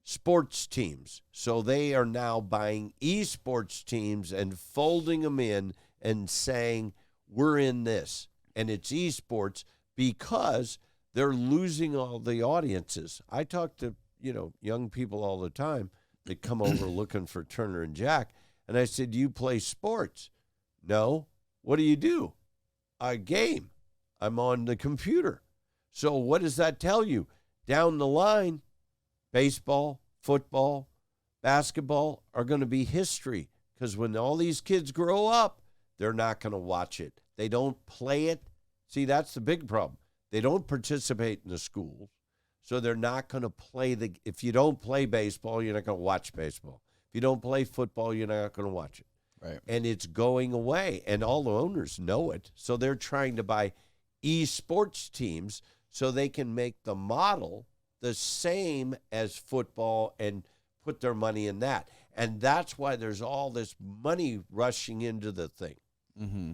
sports teams. So they are now buying esports teams and folding them in and saying, we're in this. And it's esports because they're losing all the audiences. I talk to, young people all the time that come over looking for Turner and Jack. And I said, do you play sports? No. What do? A game. I'm on the computer. So what does that tell you? Down the line, baseball, football, basketball are going to be history because when all these kids grow up, they're not going to watch it. They don't play it. See, that's the big problem. They don't participate in the schools, so they're not going to play if you don't play baseball, you're not going to watch baseball. If you don't play football, you're not going to watch it. Right. And it's going away, and all the owners know it, so they're trying to buy esports teams so they can make the model the same as football and put their money in that. And that's why there's all this money rushing into the thing. Mm-hmm.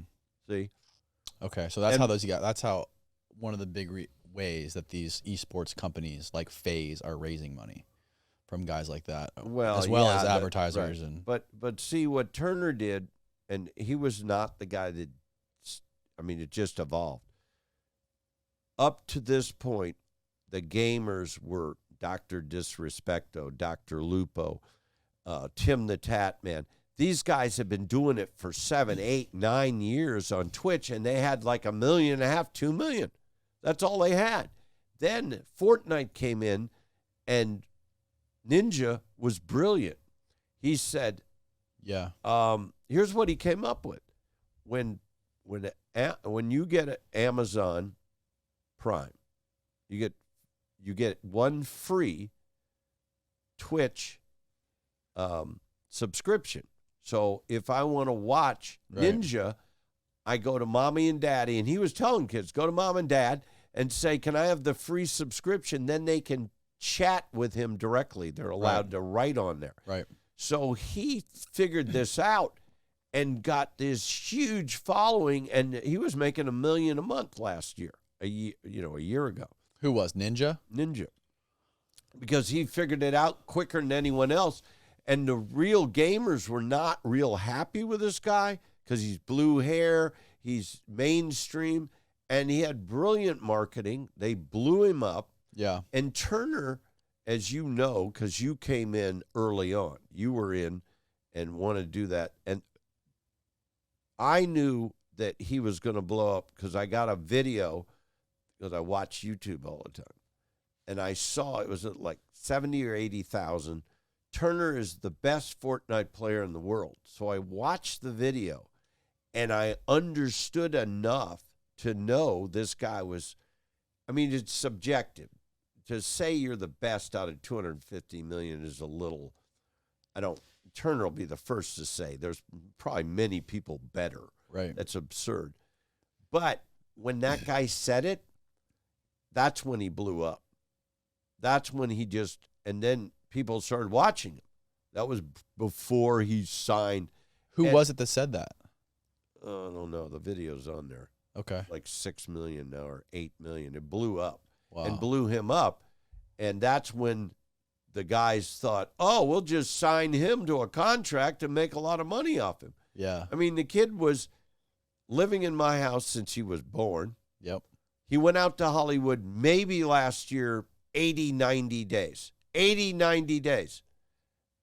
See? Okay, so that's how one of the big ways that these esports companies like Faze are raising money from guys like that, as well as advertisers. Right. But see what Turner did, and he was not the guy that, it just evolved. Up to this point, the gamers were Dr. Disrespecto, Dr. Lupo, Tim the Tat Man. These guys have been doing it for 7, 8, 9 years on Twitch, and they had like 1.5 million, 2 million. That's all they had. Then Fortnite came in, and Ninja was brilliant. He said, here's what he came up with. When you get Amazon Prime, you get one free Twitch subscription. So if I want to watch Ninja, I go to mommy and daddy, and he was telling kids, go to mom and dad and say, can I have the free subscription? Then they can chat with him directly. They're allowed to write on there. Right. So he figured this out and got this huge following, and he was making $1 million a month last year, a year ago. Who was Ninja? Ninja. Because he figured it out quicker than anyone else. And the real gamers were not real happy with this guy because he's blue hair, he's mainstream, and he had brilliant marketing. They blew him up. Yeah. And Turner, as you know, because you came in early on, you were in and wanted to do that. And I knew that he was going to blow up because I got a video because I watch YouTube all the time. And I saw it was at like 70 or 80,000. Turner is the best Fortnite player in the world. So I watched the video and I understood enough to know this guy was, it's subjective. To say you're the best out of 250 million is a little, Turner will be the first to say there's probably many people better. Right. That's absurd. But when that guy said it, that's when he blew up. That's when he just and then people started watching him. That was before he signed. Who was it that said that? I don't know. The video's on there. Okay. Like 6 million now or 8 million. It blew up. Wow. And blew him up. And that's when the guys thought, oh, we'll just sign him to a contract and make a lot of money off him. Yeah. I mean, the kid was living in my house since he was born. Yep. He went out to Hollywood maybe last year 80, 90 days. 80, 90 days.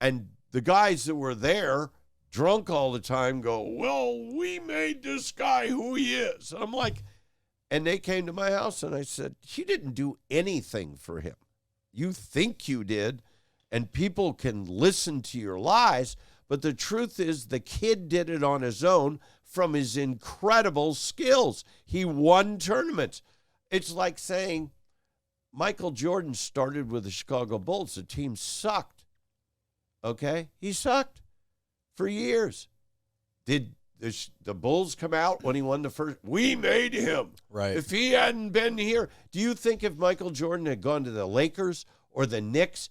And the guys that were there, drunk all the time, go, well, we made this guy who he is. And I'm like, and they came to my house and I said, you didn't do anything for him. You think you did, and people can listen to your lies, but the truth is the kid did it on his own from his incredible skills. He won tournaments. It's like saying Michael Jordan started with the Chicago Bulls. The team sucked. Okay? He sucked for years. Did the Bulls come out when he won the first? We made him. Right. If he hadn't been here, do you think if Michael Jordan had gone to the Lakers or the Knicks,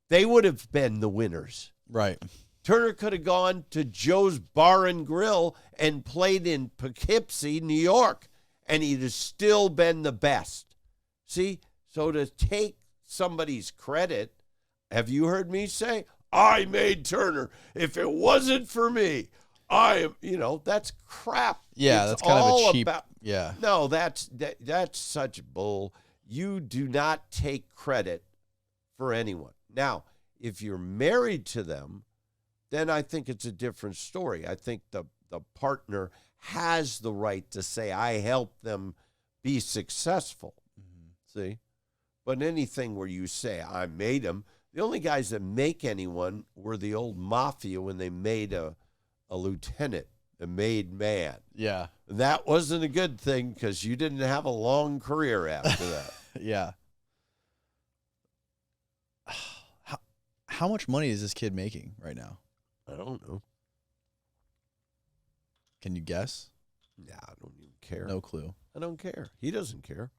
they would have been the winners? Right. Turner could have gone to Joe's Bar and Grill and played in Poughkeepsie, New York, and he'd have still been the best. See? So to take somebody's credit, have you heard me say, I made Turner. If it wasn't for me, that's crap. Yeah, It's that's kind of all a cheap. about- Yeah. No, that's such bull. You do not take credit for anyone. Now, if you're married to them, then I think it's a different story. I think the partner has the right to say, I helped them be successful. Mm-hmm. See? But anything where you say, I made them, the only guys that make anyone were the old mafia when they made a lieutenant, a made man. Yeah. That wasn't a good thing because you didn't have a long career after that. Yeah. How much money is this kid making right now? I don't know. Can you guess? Nah, I don't even care. No clue. I don't care. He doesn't care.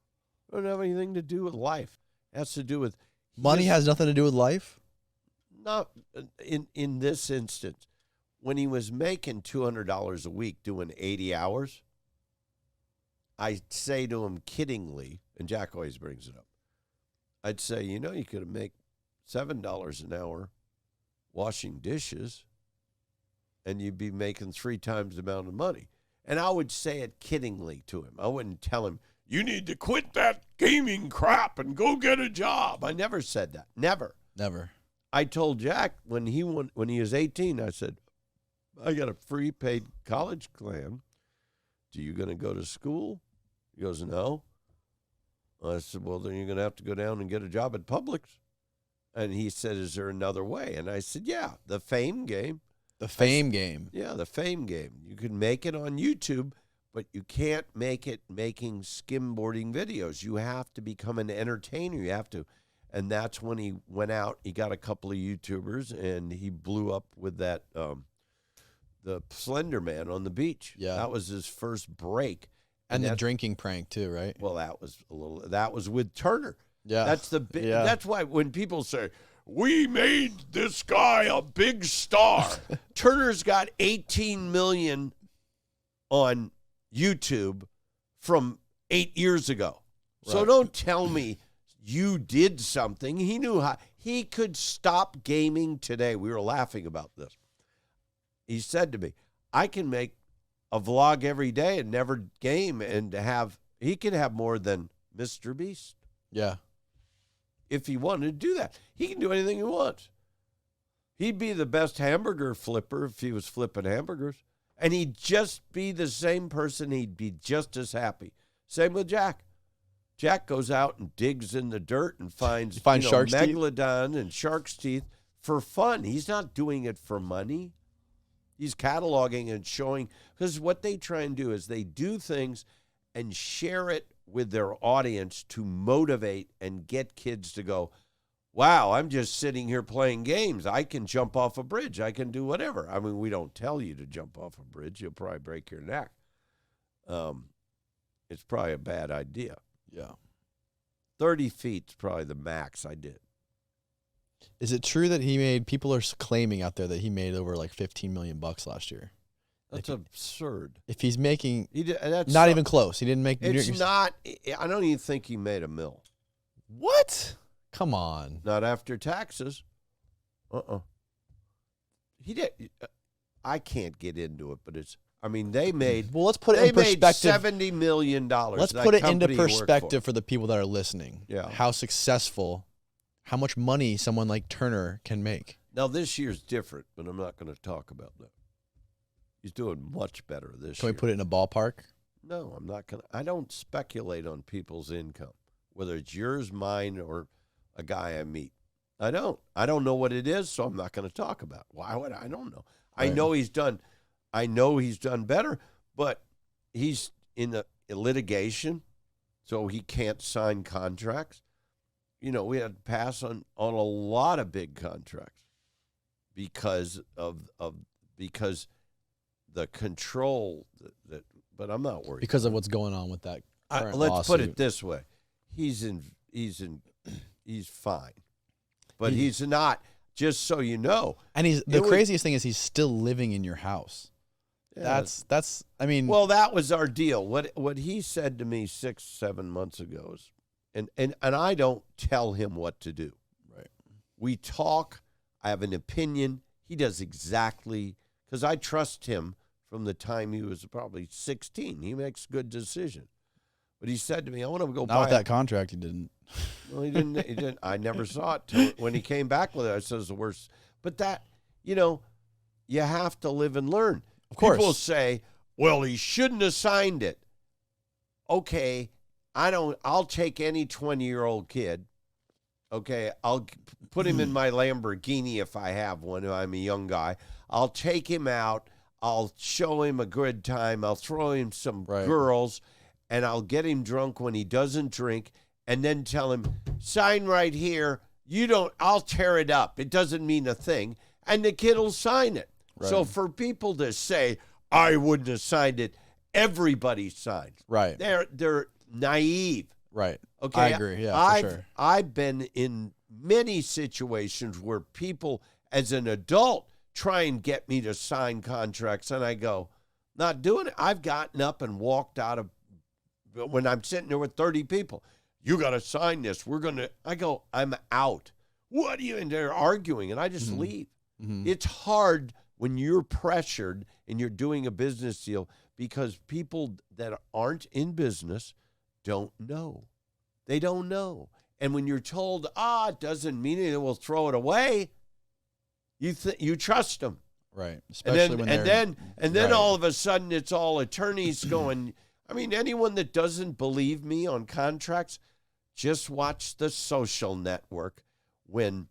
It don't have anything to do with life. It has to do with Money has nothing to do with life? not in this instance. When he was making $200 a week doing 80 hours, I say to him kiddingly, and Jack always brings it up, I'd say, you could have made $7 an hour washing dishes, and you'd be making 3 times the amount of money. And I would say it kiddingly to him. I wouldn't tell him, you need to quit that gaming crap and go get a job. I never said that. Never. I told Jack when he was 18, I said, I got a free paid college plan. Are you going to go to school? He goes, no. I said, well, then you're going to have to go down and get a job at Publix. And he said, is there another way? And I said, yeah, the fame game. The fame game. Yeah, the fame game. You can make it on YouTube, but you can't make it making skimboarding videos. You have to become an entertainer. You have to. And that's when he went out. He got a couple of YouTubers, and he blew up with that, the Slender Man on the beach. Yeah. That was his first break. And the drinking prank too, right? Well, that was with Turner. Yeah. That's why when people say, we made this guy a big star. Turner's got 18 million on YouTube from 8 years ago. Right. So don't tell me you did something. He knew how. He could stop gaming today. We were laughing about this. He said to me, I can make a vlog every day and never game and he could have more than Mr. Beast. Yeah. If he wanted to do that. He can do anything he wants. He'd be the best hamburger flipper if he was flipping hamburgers. And he'd just be the same person. He'd be just as happy. Same with Jack. Jack goes out and digs in the dirt and finds shark's megalodon teeth and shark's teeth for fun. He's not doing it for money. He's cataloging and showing, because what they try and do is they do things and share it with their audience to motivate and get kids to go, wow, I'm just sitting here playing games. I can jump off a bridge. I can do whatever. I mean, we don't tell you to jump off a bridge. You'll probably break your neck. It's probably a bad idea. Yeah. 30 feet is probably the max I did. Is it true that people are claiming out there that he made over like $15 million last year? That's absurd. If he's making, that's not even close. He didn't make. It's not. I don't even think he made $1 million. What? Come on. Not after taxes. He did. I can't get into it, but it's. I mean, they made. Well, let's put it in perspective. They made $70 million. Let's put it into perspective for the people that are listening. Yeah. How successful, how much money someone like Turner can make. Now, this year's different, but I'm not going to talk about that. He's doing much better this year. Can we put it in a ballpark? No, I'm not going to. I don't speculate on people's income, whether it's yours, mine, or a guy I meet. I don't. I don't know what it is, so I'm not going to talk about it. Why would I don't know. Right. I know he's done better, but he's in the litigation, so he can't sign contracts. You know, we had to pass on a lot of big contracts because the control that. But I'm not worried because of what's going on with that. Let's lawsuit. Put it this way: he's fine, but he's not. Just so you know, and the craziest thing is he's still living in your house. Yeah. That's. I mean, well, that was our deal. What he said to me 6-7 months ago is, and I don't tell him what to do. Right. We talk. I have an opinion. He does exactly because I trust him from the time he was probably 16. He makes good decisions. But he said to me, I want to go buy. Not with that contract, he didn't. Well, he didn't. I never saw it till when he came back with it. I said it was the worst. But that, you have to live and learn. Of course. People say, well, he shouldn't have signed it. Okay, I'll take any 20-year-old kid. Okay, I'll put him in my Lamborghini if I have one. I'm a young guy. I'll take him out. I'll show him a good time. I'll throw him some girls, and I'll get him drunk when he doesn't drink, and then tell him, sign right here. I'll tear it up. It doesn't mean a thing. And the kid will sign it. Right. So for people to say, I wouldn't have signed it, everybody signs. Right. They're naive. Right. Okay. I agree. Yeah, for sure. I've been in many situations where people, as an adult, try and get me to sign contracts, and I go, not doing it. I've gotten up and walked out of, when I'm sitting there with 30 people, you got to sign this. I go, I'm out. What are you? And they're arguing, and I just leave. Mm-hmm. It's hard when you're pressured and you're doing a business deal because people that aren't in business don't know. They don't know. And when you're told, it doesn't mean anything, we'll throw it away, you trust them. Right. Especially then all of a sudden it's all attorneys going. I mean, anyone that doesn't believe me on contracts, just watch The Social Network. When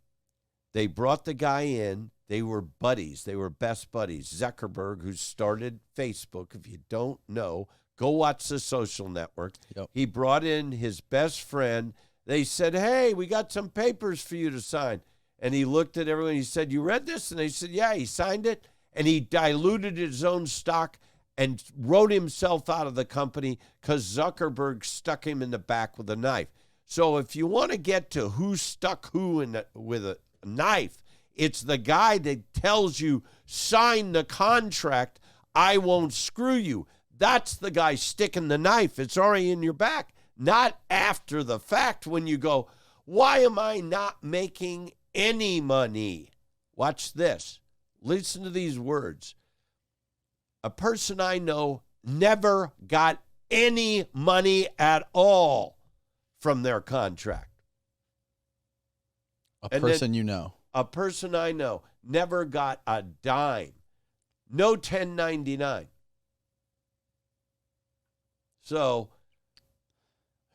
they brought the guy in, they were buddies. They were best buddies. Zuckerberg, who started Facebook, if you don't know, go watch The Social Network. Yep. He brought in his best friend. They said, hey, we got some papers for you to sign. And he looked at everyone. He said, you read this? And they said, yeah, he signed it. And he diluted his own stock and wrote himself out of the company because Zuckerberg stuck him in the back with a knife. So if you want to get to who stuck who with a knife, it's the guy that tells you, sign the contract, I won't screw you. That's the guy sticking the knife. It's already in your back. Not after the fact when you go, why am I not making any money? Watch this. Listen to these words. A person I know never got any money at all from their contract. A person you know. A person I know never got a dime. No 1099. So.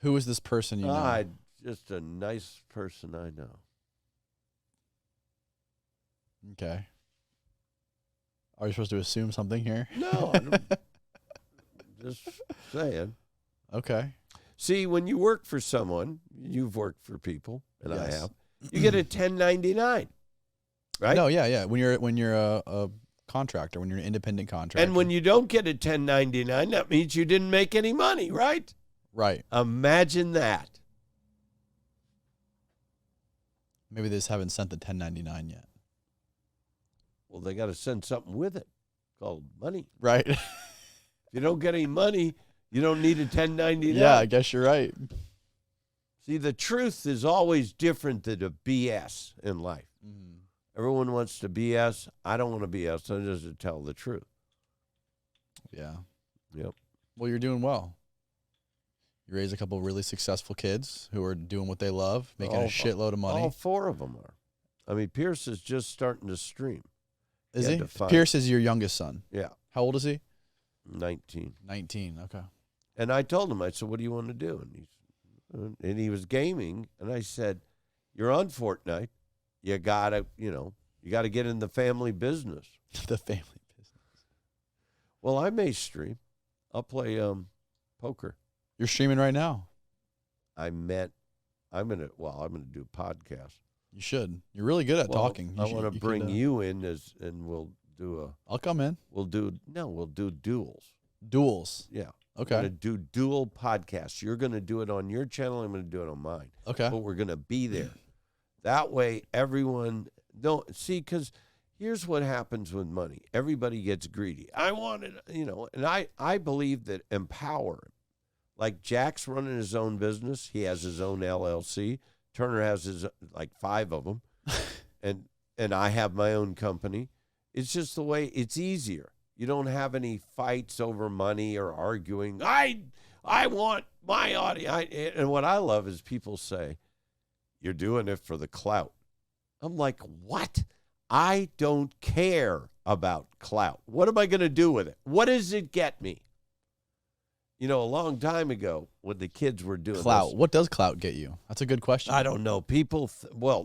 Who is this person you know? Just a nice person I know. Okay. Are you supposed to assume something here? No, I'm just saying. Okay. See, when you work for someone, you've worked for people, and yes. I have. You get a 1099, right? No, yeah. When you're a contractor, when you're an independent contractor, and when you don't get a 1099, that means you didn't make any money, right? Right. Imagine that. Maybe they just haven't sent the 1099 yet. Well, they got to send something with it called money. Right. If you don't get any money, you don't need a 1099. Yeah, I guess you're right. See, the truth is always different than a BS in life. Mm-hmm. Everyone wants to BS. I don't want to BS. I just tell the truth. Yeah. Yep. Well, you're doing well. You raise a couple of really successful kids who are doing what they love, making a shitload of money. All 4 of them are. I mean, Pierce is just starting to stream. Is he? Pierce is your youngest son. Yeah. How old is he? 19. 19. Okay. And I told him, I said, what do you want to do? And he was gaming, and I said, you're on Fortnite. You gotta get in the family business. The family business. Well, I may stream. I'll play poker. You're streaming right now. I'm gonna do a podcast. You should. You're really good at talking. I want to bring you in and we'll do I'll come in. We'll do duels. Duels. Yeah. Okay. We're going to do dual podcasts. You're going to do it on your channel. I'm going to do it on mine. Okay. But we're going to be there. That way, everyone because here's what happens with money. Everybody gets greedy. I want it, and I believe that empower. Like Jack's running his own business. He has his own LLC. Turner has his 5 of them, and I have my own company. It's just the way it's easier. You don't have any fights over money or arguing. I want my audience. And what I love is people say, you're doing it for the clout. I'm like, what? I don't care about clout. What am I going to do with it? What does it get me? A long time ago when the kids were doing clout. This, what does clout get you? That's a good question. I don't know. People,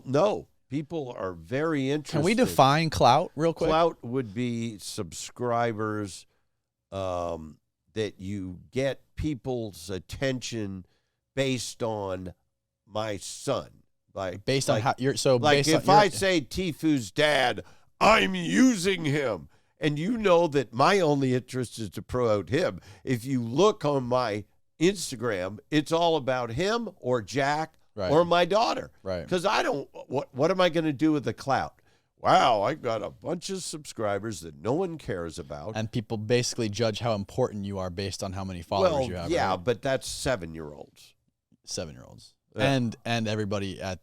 no. People are very interested. Can we define clout real quick? Clout would be subscribers that you get people's attention based on my son. Based on how you're so like if I say Tfue's dad, I'm using him. And that my only interest is to promote him. If you look on my Instagram, it's all about him or Jack or my daughter. Right. Because I don't, what am I going to do with the clout? Wow, I've got a bunch of subscribers that no one cares about. And people basically judge how important you are based on how many followers you have. Yeah, right? but that's 7-year-olds. 7-year-olds. Yeah. And everybody at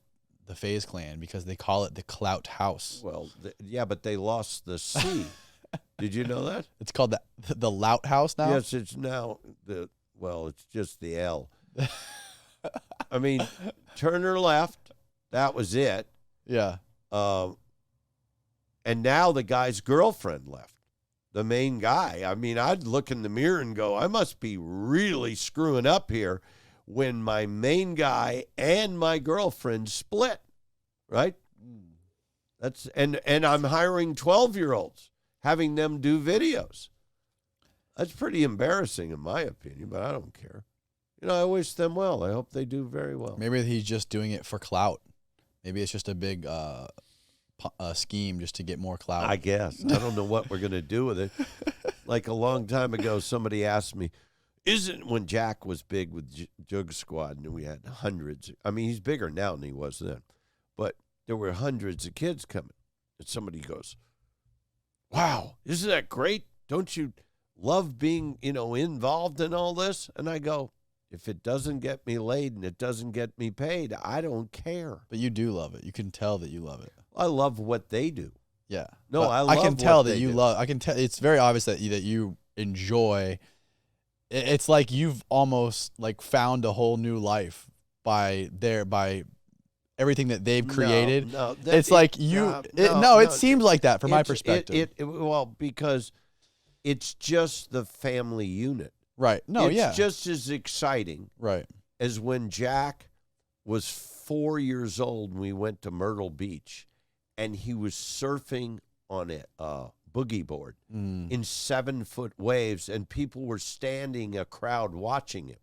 the Faze Clan because they call it the Clout House. Well, but they lost the C. Did you know that? It's called the Lout House now? Yes, it's now it's just the L. I mean, Turner left. That was it. Yeah. And now the guy's girlfriend left. The main guy. I mean, I'd look in the mirror and go, I must be really screwing up here when my main guy and my girlfriend split. Right? That's and I'm hiring 12-year-olds. Having them do videos. That's pretty embarrassing in my opinion, but I don't care. I wish them well. I hope they do very well. Maybe he's just doing it for clout. Maybe it's just a big scheme just to get more clout. I guess. I don't know what we're going to do with it. Like a long time ago, somebody asked me, when Jack was big with Jug Squad and we had hundreds. I mean, he's bigger now than he was then. But there were hundreds of kids coming. And somebody goes, wow, isn't that great? Don't you love being, involved in all this? And I go, if it doesn't get me laid and it doesn't get me paid, I don't care. But you do love it. You can tell that you love it. I love what they do. Yeah. No, I can tell that you do. love. I can tell. It's very obvious that you enjoy. It's like you've almost found a whole new life by everything that they've created. No, it's like you. It seems like that from my perspective. Because it's just the family unit. Right. No. It's just as exciting. Right. As when Jack was 4 years old and we went to Myrtle Beach, and he was surfing on a boogie board in 7-foot waves, and people were standing a crowd watching him.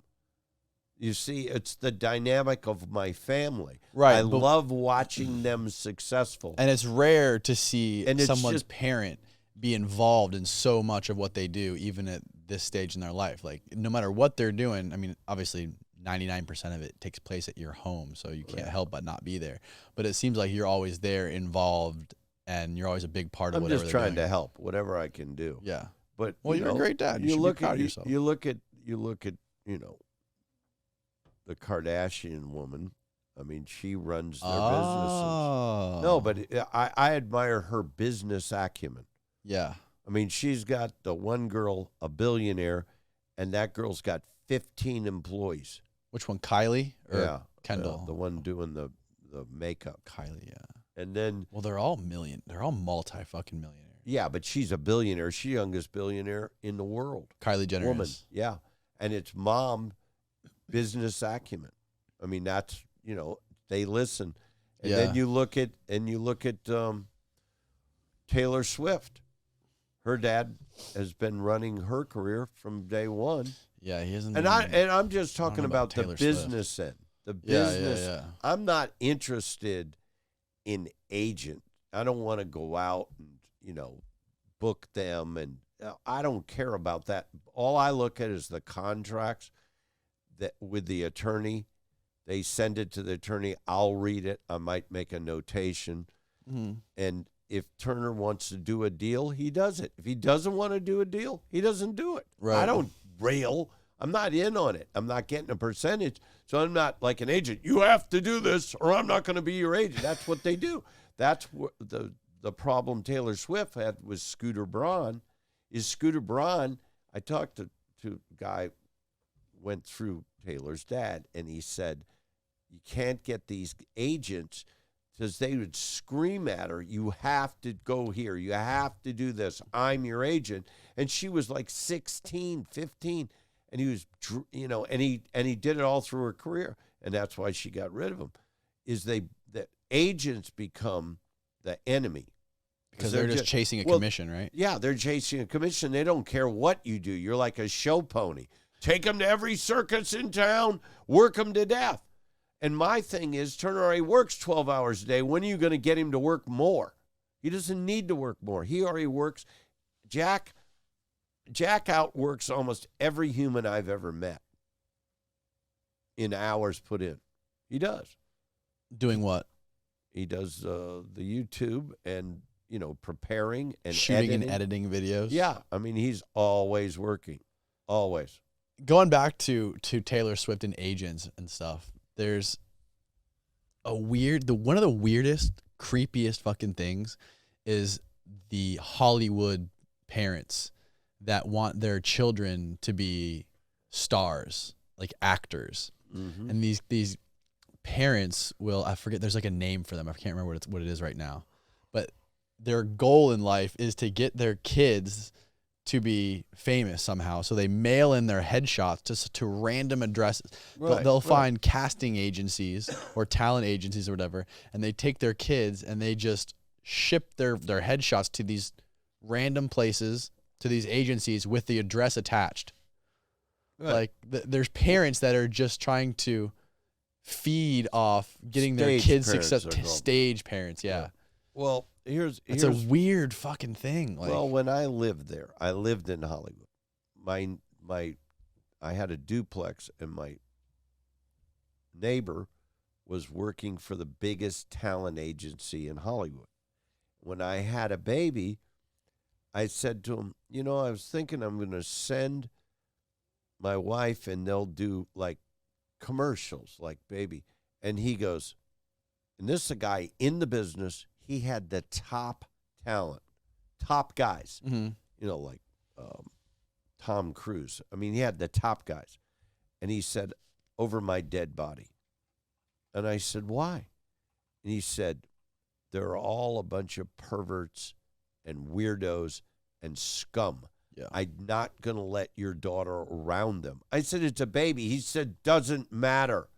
You see, it's the dynamic of my family. Right. I love watching them successful. And it's rare to see someone's parent be involved in so much of what they do, even at this stage in their life. Like, no matter what they're doing, I mean, obviously 99% of it takes place at your home, so you can't help but not be there. But it seems like you're always there, involved, and you're always a big part of I'm whatever just they're trying doing. to help, whatever I can do. Yeah. But Well, you're a great dad. You should be proud of yourself. You look at the Kardashian woman. I mean, she runs their businesses. No, but I admire her business acumen. Yeah. I mean, she's got the one girl, a billionaire, and that girl's got 15 employees. Which one, Kylie or Yeah, Kendall? the one doing the makeup. Kylie, yeah. And then, well, they're all multi-fucking millionaires. yeah, but she's a billionaire. She's the youngest billionaire in the world. Kylie Jenner Woman, is. yeah. And it's mom business acumen. I mean, that's, they listen. And then you look at Taylor Swift. Her dad has been running her career from day one. Yeah, he isn't. And I'm just talking about the Taylor business end. The business. Yeah. I'm not interested in agent. I don't want to go out and, book them, and I don't care about that. All I look at is the contracts that with the attorney. They send it to the attorney. I'll read it. I might make a notation. Mm-hmm. And if Turner wants to do a deal, he does it. If he doesn't want to do a deal, he doesn't do it. Right. I don't rail. I'm not in on it. I'm not getting a percentage. So I'm not like an agent. You have to do this or I'm not going to be your agent. That's what they do. That's what the problem Taylor Swift had with Scooter Braun is Scooter Braun. I talked to a guy, went through Taylor's dad, and he said, you can't get these agents because they would scream at her, you have to go here. You have to do this. I'm your agent. And she was like 16, 15. And he was, and he did it all through her career. And that's why she got rid of him, is the agents become the enemy. Because they're just chasing a commission, right? Yeah, they're chasing a commission. They don't care what you do. You're like a show pony. Take them to every circus in town, work them to death. And my thing is, Turner already works 12 hours a day. When are you going to get him to work more? He doesn't need to work more. He already works. Jack outworks almost every human I've ever met in hours put in. He does. Doing what? He does the YouTube and, preparing and shooting editing. and editing videos. Yeah. I mean, he's always working. Always. Going back to Taylor Swift and agents and stuff, there's one of the weirdest, creepiest fucking things is the Hollywood parents that want their children to be stars, like actors. Mm-hmm. And these parents will, I forget, there's like a name for them. I can't remember what it is right now. But their goal in life is to get their kids to be famous somehow. So they mail in their headshots just to random addresses. Right, they'll find casting agencies or talent agencies or whatever, and they take their kids and they just ship their headshots to these random places, to these agencies with the address attached. Right. Like there's parents that are just trying to feed off getting their kids success. Stage parents, yeah. Well, it's a weird fucking thing. Like, well, when I lived there, I lived in Hollywood. I had a duplex, and my neighbor was working for the biggest talent agency in Hollywood. When I had a baby, I said to him, I was thinking I'm going to send my wife, and they'll do like commercials, like baby. And he goes, and this is a guy in the business. He had the top talent, top guys, like Tom Cruise. I mean, he had the top guys. And he said, over my dead body. And I said, why? And he said, they're all a bunch of perverts and weirdos and scum. Yeah. I'm not going to let your daughter around them. I said, it's a baby. He said, doesn't matter.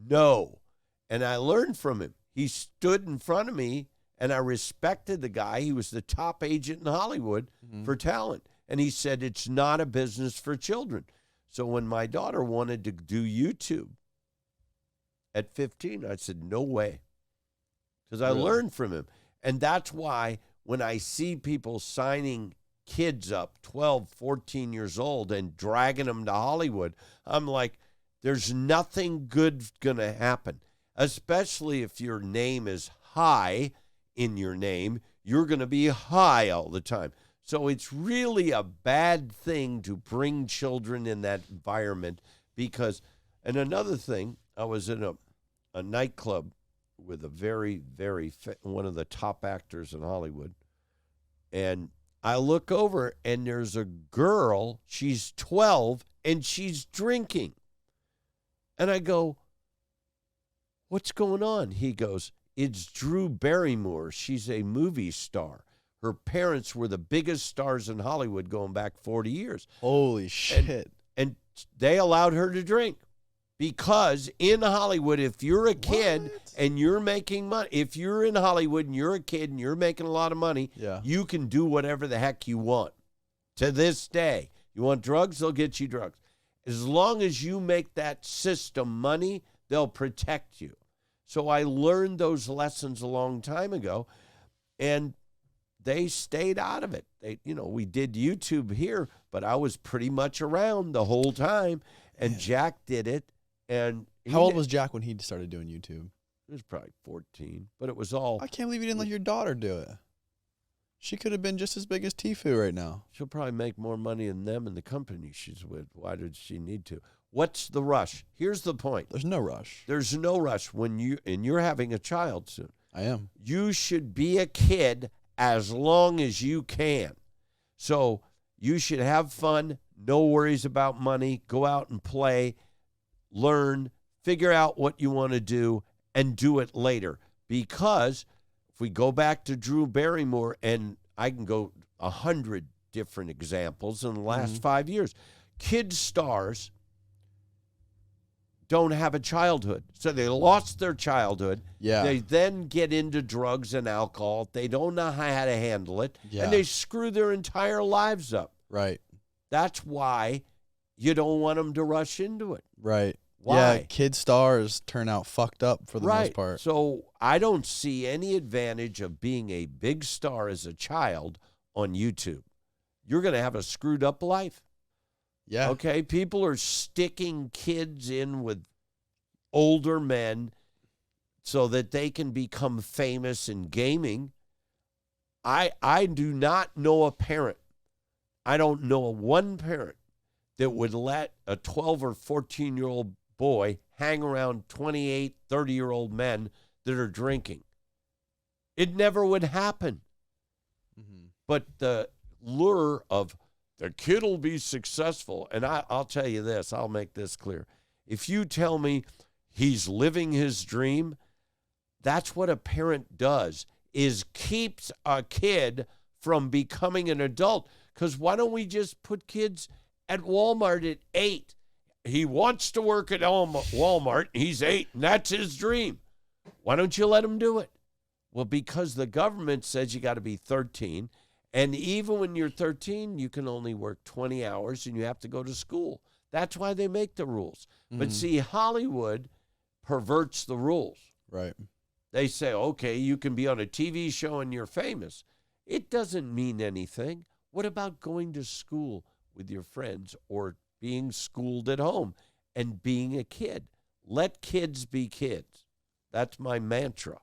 No. And I learned from him. He stood in front of me, and I respected the guy. He was the top agent in Hollywood for talent. And he said, it's not a business for children. So when my daughter wanted to do YouTube at 15, I said, no way. Because I learned from him. And that's why when I see people signing kids up, 12, 14 years old, and dragging them to Hollywood, I'm like, There's nothing good going to happen, especially if your name is high in your name. You're going to be high all the time. So it's really a bad thing to bring children in that environment because, and another thing, I was in a nightclub with a very, one of the top actors in Hollywood. And I look over and there's a girl, she's 12 and she's drinking. And I go, what's going on? He goes, it's Drew Barrymore. She's a movie star. Her parents were the biggest stars in Hollywood going back 40 years. Holy shit. And they allowed her to drink because in Hollywood, if you're a kid and you're making money, if you're in Hollywood and you're a kid and you're making a lot of money, you can do whatever the heck you want. To this day, you want drugs, they'll get you drugs. As long as you make that system money, they'll protect you. So I learned those lessons a long time ago, and they stayed out of it. We did YouTube here, but I was pretty much around the whole time, and Jack did it. And how old was Jack when he started doing YouTube? He was probably 14, but it was all. I can't believe you didn't let your daughter do it. She could have been just as big as Tfue right now. She'll probably make more money than them in the company she's with. Why did she need to? What's the rush? Here's the point. There's no rush. There's no rush when you're having a child soon. I am. You should be a kid as long as you can. So you should have fun, no worries about money, go out and play, learn, figure out what you want to do, and do it later. Because if we go back to Drew Barrymore, and I can go 100 different examples in the last 5 years, kid stars don't have a childhood. So they lost their childhood. Yeah. They then get into drugs and alcohol. They don't know how to handle it. Yeah. And they screw their entire lives up. Right. That's why you don't want them to rush into it. Right. Why? Yeah, kid stars turn out fucked up for the most part. So I don't see any advantage of being a big star as a child on YouTube. You're going to have a screwed up life. Yeah. Okay, people are sticking kids in with older men so that they can become famous in gaming. I do not know a parent. I don't know one parent that would let a 12 or 14-year-old boy hang around 28, 30-year-old men that are drinking. It never would happen. Mm-hmm. But the lure of the kid will be successful. And I'll tell you this, I'll make this clear. If you tell me he's living his dream, that's what a parent does, is keeps a kid from becoming an adult. Because why don't we just put kids at Walmart at 8? He wants to work at Walmart. He's 8, and that's his dream. Why don't you let him do it? Well, because the government says you got to be 13. And even when you're 13, you can only work 20 hours and you have to go to school. That's why they make the rules. But see, Hollywood perverts the rules. Right. They say, okay, you can be on a TV show and you're famous. It doesn't mean anything. What about going to school with your friends or being schooled at home and being a kid? Let kids be kids. That's my mantra.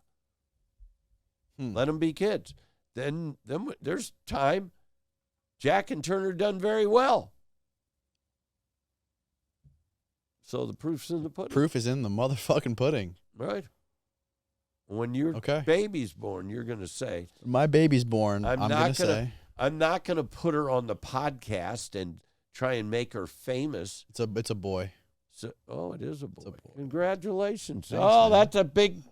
Let them be kids. Then there's time. Jack and Turner done very well. So the proof's in the pudding. Proof is in the motherfucking pudding. Right. When your baby's born, you're going to say. My baby's born, I'm going to say. I'm not going to put her on the podcast and try and make her famous. It's a boy. So, it is a boy. Congratulations. Thanks, man.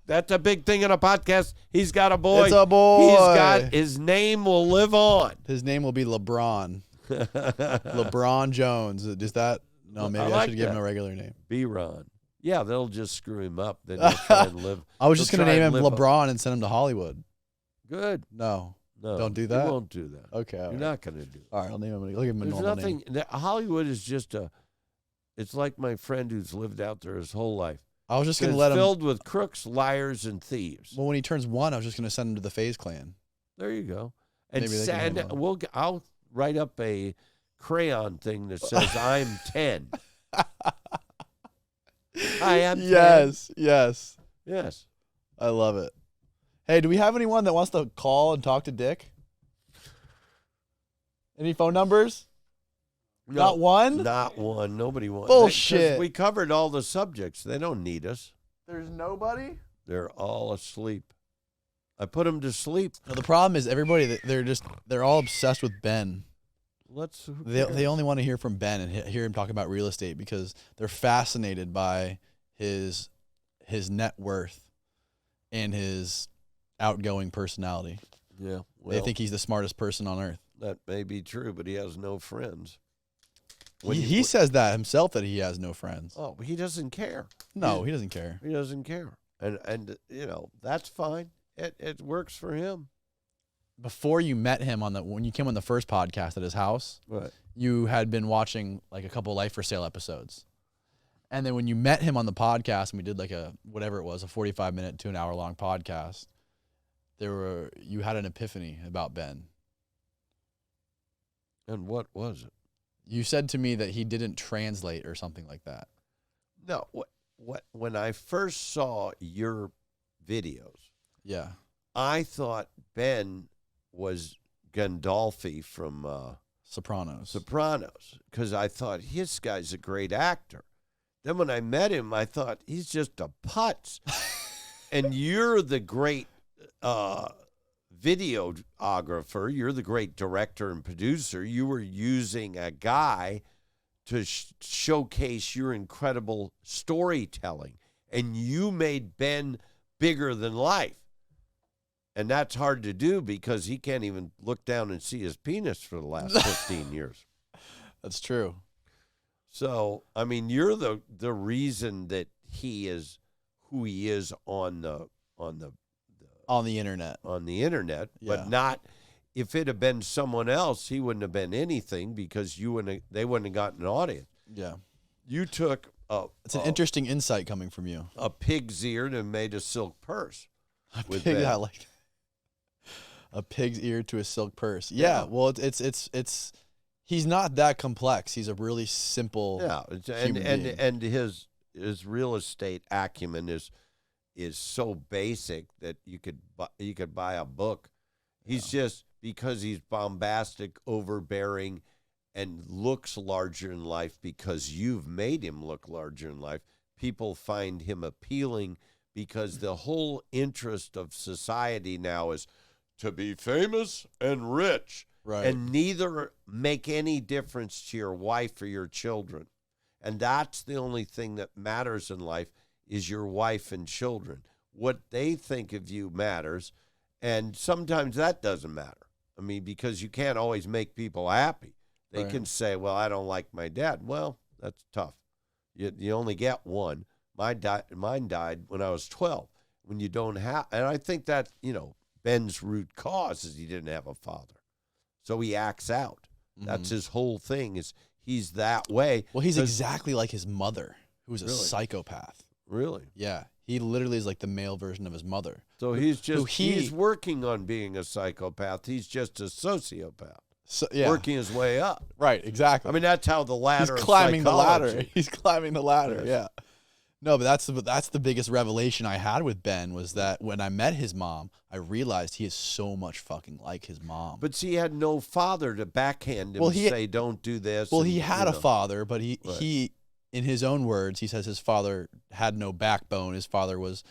That's a big thing in a podcast. He's got a boy. It's a boy. His name will live on. His name will be LeBron. LeBron Jones. Is that? No, maybe I should give him a regular name. B-Ron. Yeah, they'll just screw him up. Then he'll try and live. I was just going to name him LeBron and send him to Hollywood. Good. No. Don't do that? You won't do that. Okay. You're not going to do it. All right, I'll give him a normal name. Hollywood is just it's like my friend who's lived out there his whole life. I was just going to let him. Filled with crooks, liars, and thieves. Well, when he turns 1, I was just going to send him to the Faze Clan. There you go. And I'll write up a crayon thing that says I'm 10. Hi, I'm Yes, yes. Yes. I love it. Hey, do we have anyone that wants to call and talk to Dick? Any phone numbers? No, Not one? Not one. Nobody wants. Bullshit. We covered all the subjects. They don't need us. There's nobody? They're all asleep. I put them to sleep. No, the problem is everybody, they're all obsessed with Ben. They only want to hear from Ben and hear him talk about real estate because they're fascinated by his net worth and his outgoing personality. Yeah. They think he's the smartest person on earth. That may be true, but he has no friends. He says that himself, that he has no friends. Oh, he doesn't care. No, he doesn't care. He doesn't care. And you know, that's fine. It works for him. Before you met him when you came on the first podcast at his house, Right. You had been watching like a couple Life for Sale episodes. And then when you met him on the podcast and we did like a 45-minute to an hour long podcast, you had an epiphany about Ben. And what was it? You said to me that he didn't translate or something like that. No, when I first saw your videos, yeah, I thought Ben was Gandolfi from Sopranos, because I thought this guy's a great actor. Then when I met him, I thought he's just a putz. And you're the great videographer. You're the great director and producer. You were using a guy to showcase your incredible storytelling. And you made Ben bigger than life. And that's hard to do because he can't even look down and see his penis for the last 15 years. That's true. So, I mean, you're the reason that he is who he is on the internet. Yeah. But not if it had been someone else, he wouldn't have been anything because they wouldn't have gotten an audience. Yeah. You took it's an interesting insight coming from you. A pig's ear and made a silk purse. I like that. A pig's ear to a silk purse. Yeah. Well, it's he's not that complex. He's a really simple. Yeah, and his real estate acumen is so basic that you could buy a book. He's just because he's bombastic, overbearing, and looks larger in life because you've made him look larger in life. People find him appealing because the whole interest of society now is to be famous and rich. Right. And neither make any difference to your wife or your children. And that's the only thing that matters in life is your wife and children. What they think of you matters. And sometimes that doesn't matter. I mean, because you can't always make people happy. They can say, well, I don't like my dad. Well, that's tough. You only get one. Mine died when I was 12. When you don't have, and I think that, Ben's root cause is he didn't have a father. So he acts out. Mm-hmm. That's his whole thing is he's that way. Well, he's exactly like his mother, who was a psychopath. Really? Yeah. He literally is like the male version of his mother. So he's working on being a psychopath. He's just a sociopath. So, yeah. Working his way up. Right, exactly. I mean, that's how the ladder He's climbing of the psychology. ladder. He's climbing the ladder, Yes. yeah. No, but that's the biggest revelation I had with Ben was that when I met his mom, I realized he is so much fucking like his mom. But see, he had no father to backhand him and say, don't do this. Well, he had a father, but he, in his own words, he says his father had no backbone. His father was,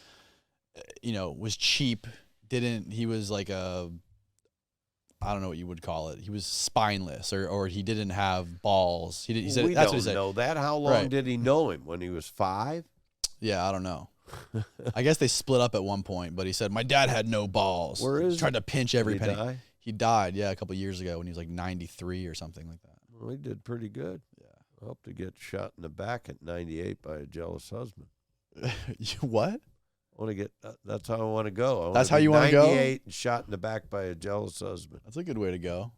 was cheap. He was like I don't know what you would call it. He was spineless, or he didn't have balls. He said we that's don't what he said. know that. How long did he know him? When he was 5? Yeah, I don't know. I guess they split up at one point, but he said my dad had no balls. He tried to pinch every penny. Die? He died, a couple of years ago when he was like 93 or something like that. Well, he did pretty good. Yeah. I hope to get shot in the back at 98 by a jealous husband. What? I want to get. That's how I want to go. That's how you want to go? 98 and shot in the back by a jealous husband. That's a good way to go.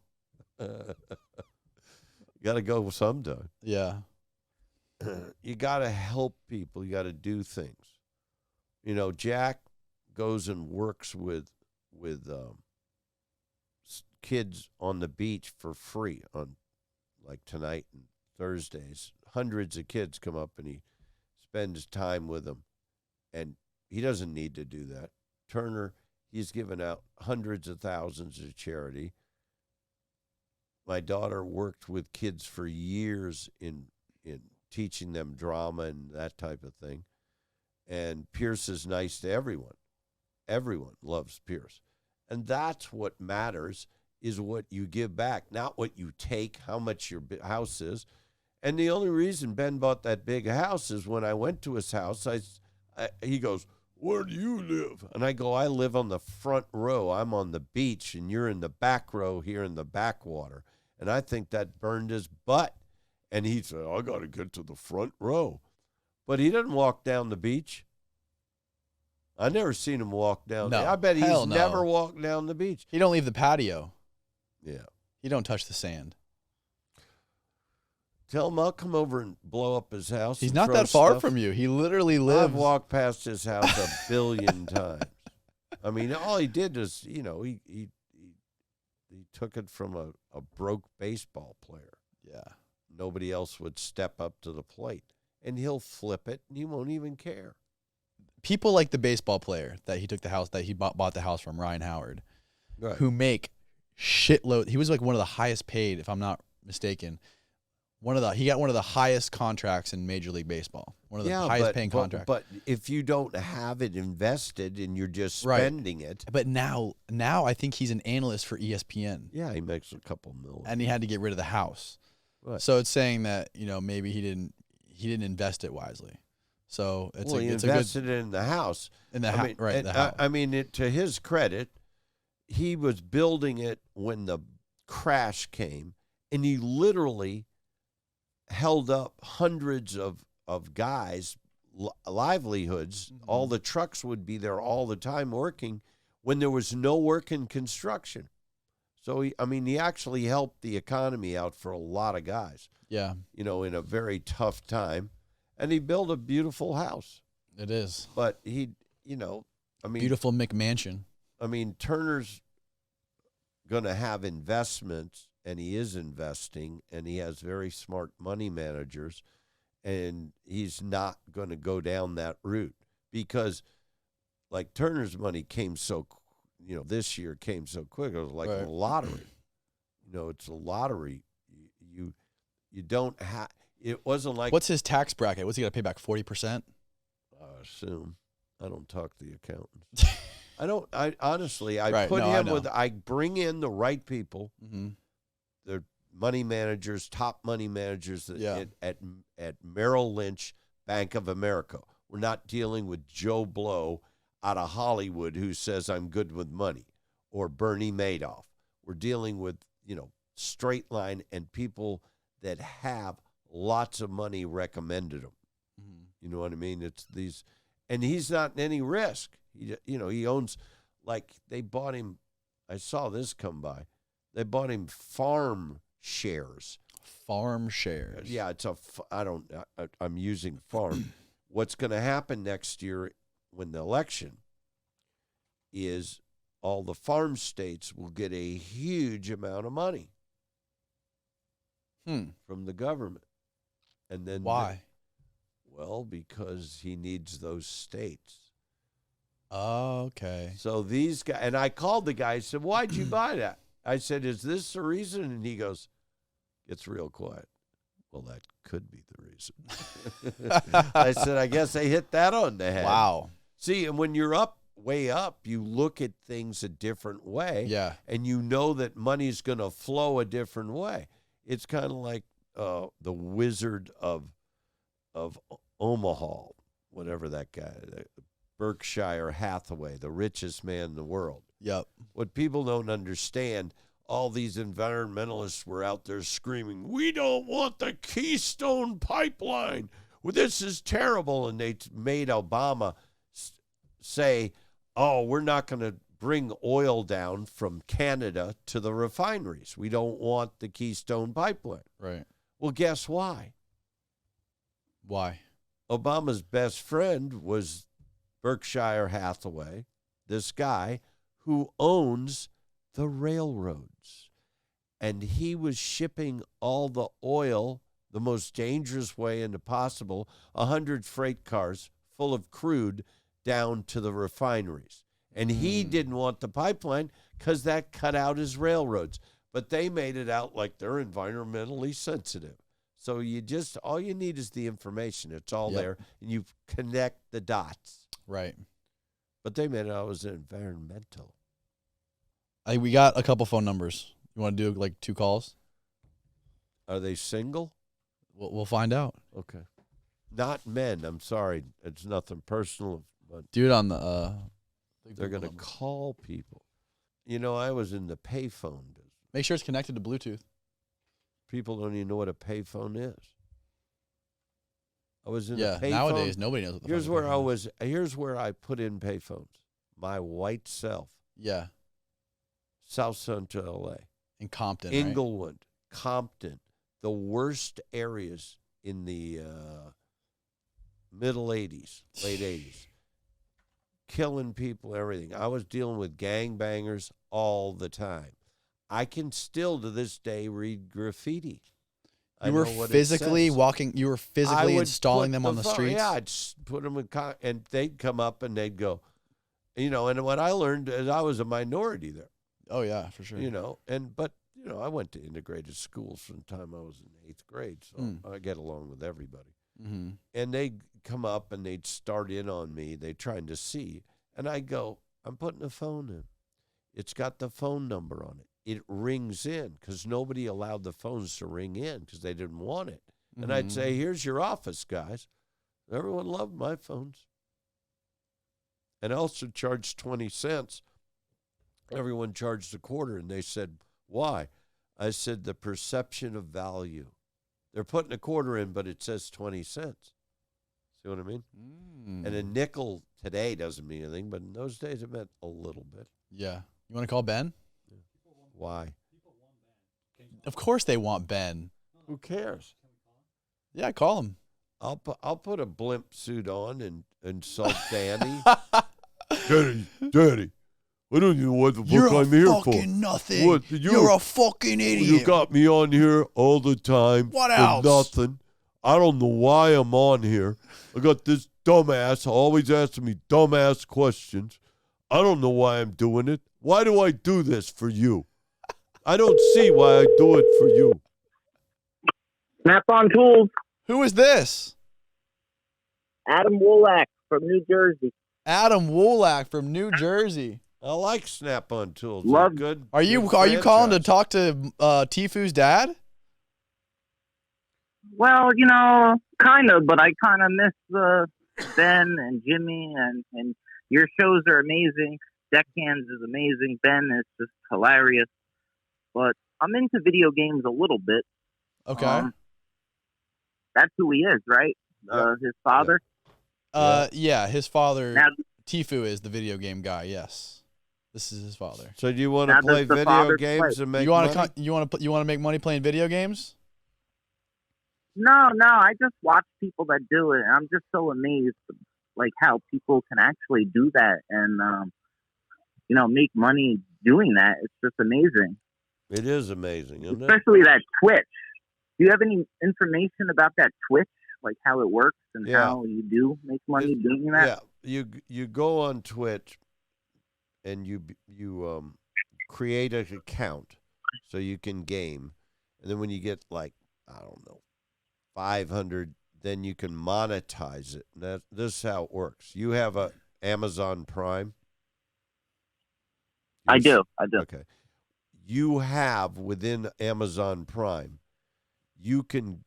You got to go sometime. Yeah. You got to help people. You got to do things. Jack goes and works with kids on the beach for free on like tonight and Thursdays. Hundreds of kids come up and he spends time with them. And he doesn't need to do that. Turner, he's given out hundreds of thousands to charity. My daughter worked with kids for years in teaching them drama and that type of thing. And Pierce is nice to everyone. Everyone loves Pierce. And that's what matters, is what you give back, not what you take, how much your house is. And the only reason Ben bought that big house is when I went to his house, he goes, "Where do you live?" And I go, "I live on the front row. I'm on the beach, and you're in the back row here in the backwater." And I think that burned his butt. And he said, "I got to get to the front row." But he doesn't walk down the beach. I never seen him walk down. No, I bet he's no. never walked down the beach. He don't leave the patio. Yeah. He don't touch the sand. Tell him I'll come over and blow up his house. He's not that far from you. He literally lives. I've walked past his house a billion times. I mean, all he did is, he took it from a broke baseball player. Yeah. Nobody else would step up to the plate. And he'll flip it, and he won't even care. People like the baseball player that he took the house, that he bought the house from, Ryan Howard, Right. who make shitload. He was like one of the highest paid, if I'm not mistaken. He got one of the highest contracts in Major League Baseball. One of the highest paying contracts. But if you don't have it invested and you're just spending it. But now I think he's an analyst for ESPN. Yeah, he makes a couple million. And he had to get rid of the house. Right. So it's saying that, maybe he didn't invest it wisely. So he invested it in the house. In the house, right? The house. I mean, to his credit, he was building it when the crash came, and he literally held up hundreds of guys' livelihoods. Mm-hmm. All the trucks would be there all the time working when there was no work in construction. So he actually helped the economy out for a lot of guys. Yeah, in a very tough time. And he built a beautiful house. it is. But Beautiful McMansion. I mean, Turner's going to have investments, and he is investing, and he has very smart money managers, and he's not going to go down that route because, like, Turner's money came so, this year came so quick. It was like a lottery. It's a lottery. You don't have. It wasn't like. What's his tax bracket? What's he got to pay back? 40%? I assume. I don't talk to the accountants. I honestly, I bring in the right people. Mm-hmm. They're money managers, top money managers at Merrill Lynch, Bank of America. We're not dealing with Joe Blow out of Hollywood who says I'm good with money, or Bernie Madoff. We're dealing with, straight line and people that have lots of money recommended them. Mm-hmm. You know what I mean? It's these, and he's not in any risk. He owns, like, they bought him. I saw this come by. They bought him farm shares. Farm shares. Yeah, I'm using farm. What's going to happen next year when the election is all the farm states will get a huge amount of money from the government. And then why? Because he needs those states. Oh, okay. So these guys, and I called the guy, I said, "Why'd you buy that?" I said, "Is this the reason?" And he goes, gets real quiet. Well, that could be the reason. I said, "I guess they hit that on the head." Wow. See, and when you're way up, you look at things a different way. Yeah. And you know that money's going to flow a different way. It's kind of like the Wizard of Omaha, whatever that guy, Berkshire Hathaway, the richest man in the world. Yep. What people don't understand, all these environmentalists were out there screaming, "We don't want the Keystone Pipeline. Well, this is terrible." And they made Obama say, "Oh, we're not going to bring oil down from Canada to the refineries. We don't want the Keystone Pipeline." Right. Well, guess why? Why? Obama's best friend was Berkshire Hathaway, this guy who owns the railroads. And he was shipping all the oil, the most dangerous way into possible 100 freight cars full of crude down to the refineries. And he didn't want the pipeline because that cut out his railroads. But they made it out like they're environmentally sensitive. So all you need is the information. It's all there, and you connect the dots. Right. But they made it out as environmental. We got a couple phone numbers. You want to do like 2 calls? Are they single? We'll find out. Okay. Not men. I'm sorry. It's nothing personal. But Do it on the. they're going to call people. You know, I was in the payphone business. Make sure it's connected to Bluetooth. People don't even know what a payphone is. I was in a payphone. Nowadays nobody knows what the Here's fuck where a I payphone is. was. Here's where I put in payphones. My white self. Yeah. South Central LA. In Compton, Inglewood, Compton, the worst areas in the middle 80s, late 80s. Killing people, everything. I was dealing with gangbangers all the time. I can still, to this day, read graffiti. You were physically walking. You were physically installing them on the streets. Yeah, I'd put them in, and they'd come up and they'd go, you know. And what I learned is I was a minority there. Oh yeah, for sure. You know, but I went to integrated schools from the time I was in 8th grade, so I get along with everybody. Mm-hmm. And they'd come up and they'd start in on me. They're trying to see, and I go, I'm putting a phone in. It's got the phone number on it. It rings in because nobody allowed the phones to ring in because they didn't want it. And I'd say, here's your office, guys. Everyone loved my phones. And I also charged 20 cents. Everyone charged a quarter, and they said, why? I said, the perception of value. They're putting a quarter in, but it says 20 cents. See what I mean? And a nickel today doesn't mean anything, but in those days it meant a little bit. Yeah. You want to call Ben? Yeah. Why? Of course they want Ben. Who cares? Yeah, call him. I'll put a blimp suit on and insult Danny. Daddy, I don't know what the fuck I'm here for. You're fucking nothing. What? You're a fucking idiot. You got me on here all the time. What for else? Nothing. I don't know why I'm on here. I got this dumbass always asking me dumbass questions. I don't know why I'm doing it. Why do I do this for you? I don't see why I do it for you. Snap-on Tools. Who is this? Adam Wolak from New Jersey. Adam Wolak from New Jersey. I like Snap-on Tools. Love. Good. Are you calling to talk to Tfue's dad? Well, kind of, but I kind of miss Ben and Jimmy, and your shows are amazing. Deckhands is amazing. Ben is just hilarious. But I'm into video games a little bit. Okay. That's who he is, right? Yep. His father? Yeah, his father, Now, Tfue, is the video game guy, yes. This is his father. So do you want to Now, play does the video father games play? and make You money? want to make money playing video games? No, I just watch people that do it. I'm just so amazed, like, how people can actually do that and, make money doing that. It's just amazing. It is amazing, isn't it? Especially that Twitch. Do you have any information about that Twitch, like how it works and how you do make money doing that? Yeah, you go on Twitch and you create an account so you can game, and then when you get like, I don't know, 500, then you can monetize it. This is how it works. You have a Amazon Prime? I do. Okay. You have within Amazon Prime, you can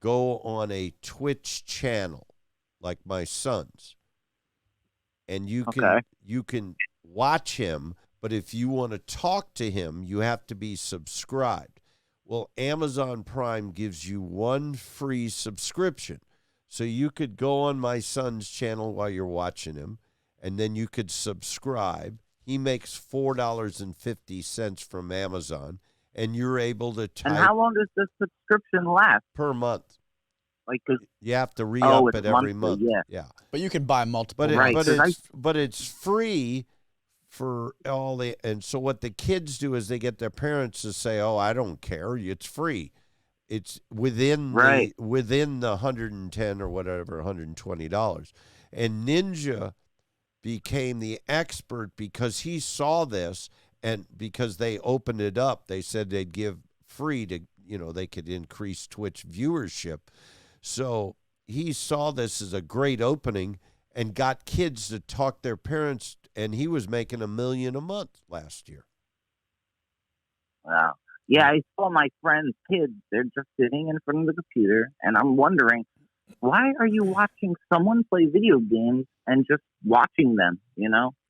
go on a Twitch channel like my son's, and you can watch him, but if you want to talk to him, you have to be subscribed. Well, Amazon Prime gives you one free subscription. So you could go on my son's channel while you're watching him, and then you could subscribe. He makes $4.50 from Amazon, and you're able to type. And how long does the subscription last? Per month. Like, 'cause you have to re-up it every month. Yeah. Yeah. But you can buy multiple. But it's free for all the, and so what the kids do is they get their parents to say, "Oh, I don't care, it's free." It's within Right. within the $110 or whatever, $120. And Ninja became the expert because he saw this, and because they opened it up, they said they'd give free to, they could increase Twitch viewership. So he saw this as a great opening and got kids to talk their parents, and he was making $1 million a month last year. Wow. Yeah, I saw my friends' kids. They're just sitting in front of the computer, and I'm wondering, why are you watching someone play video games and just watching them,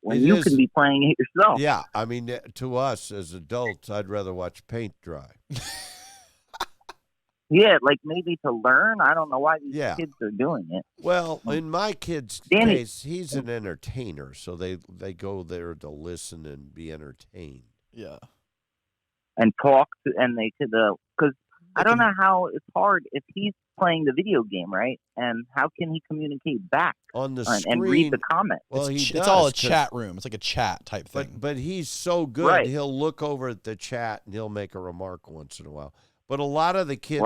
when you can be playing it yourself? Yeah, I mean, to us as adults, I'd rather watch paint dry. Yeah, like maybe to learn. I don't know why these kids are doing it. Well, in my kid's case, he's an entertainer, so they go there to listen and be entertained. Yeah. And talk to, and they could, because I don't know how it's hard if he's playing the video game, right? And how can he communicate back on the screen and read the comments? Well, it's all a chat room. It's like a chat type thing. But he's so good, right. He'll look over at the chat and he'll make a remark once in a while. But a lot of the kids,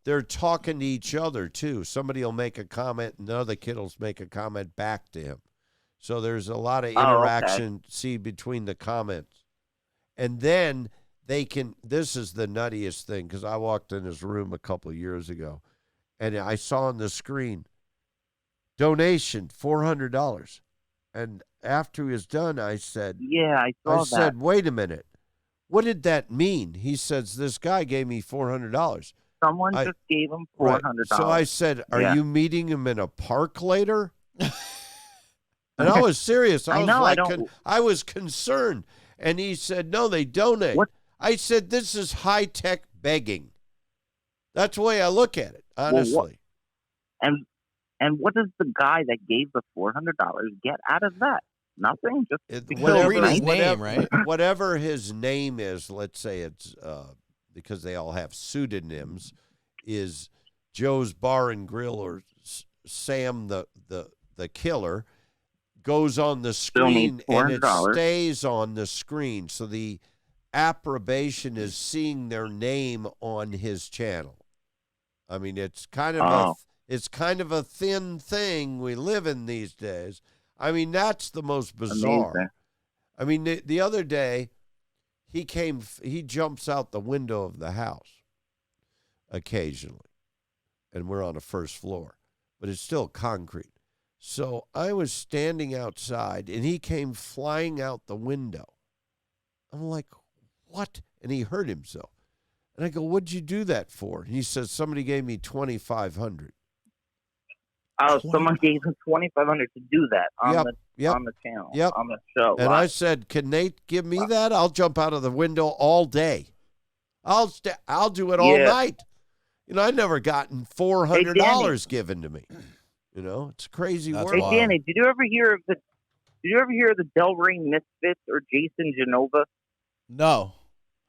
they're talking to each other too. Somebody will make a comment, and the other kid will make a comment back to him. So there's a lot of interaction, between the comments. And then they can, this is the nuttiest thing, because I walked in his room a couple of years ago, and I saw on the screen, donation, $400. And after he was done, I said, I saw that. I said, wait a minute. What did that mean? He says, this guy gave me $400. Someone just gave him $400. Right. So I said, are you meeting him in a park later? And I was serious. I was concerned. And he said, no, they donate. What? I said, this is high-tech begging. That's the way I look at it, honestly. Well, and what does the guy that gave the $400 get out of that? Nothing. Just whatever his name is. Let's say it's because they all have pseudonyms. Is Joe's Bar and Grill or Sam the Killer goes on the screen and it stays on the screen. So the approbation is seeing their name on his channel. I mean, it's kind of a thin thing we live in these days. I mean, that's the most bizarre. Amazing. I mean, the other day, he jumps out the window of the house occasionally, and we're on the first floor, but it's still concrete. So I was standing outside, and he came flying out the window. I'm like, what? And he hurt himself. And I go, what'd you do that for? And he says, somebody gave me $2,500. Oh, someone gave him $2,500 to do that on the channel, on the show. And I said, can Nate give me that? I'll jump out of the window all day. I'll do it all night. I've never gotten $400 given to me. It's crazy world. Hey, Danny, did you ever hear of the Delray Misfits or Jason Genova? No.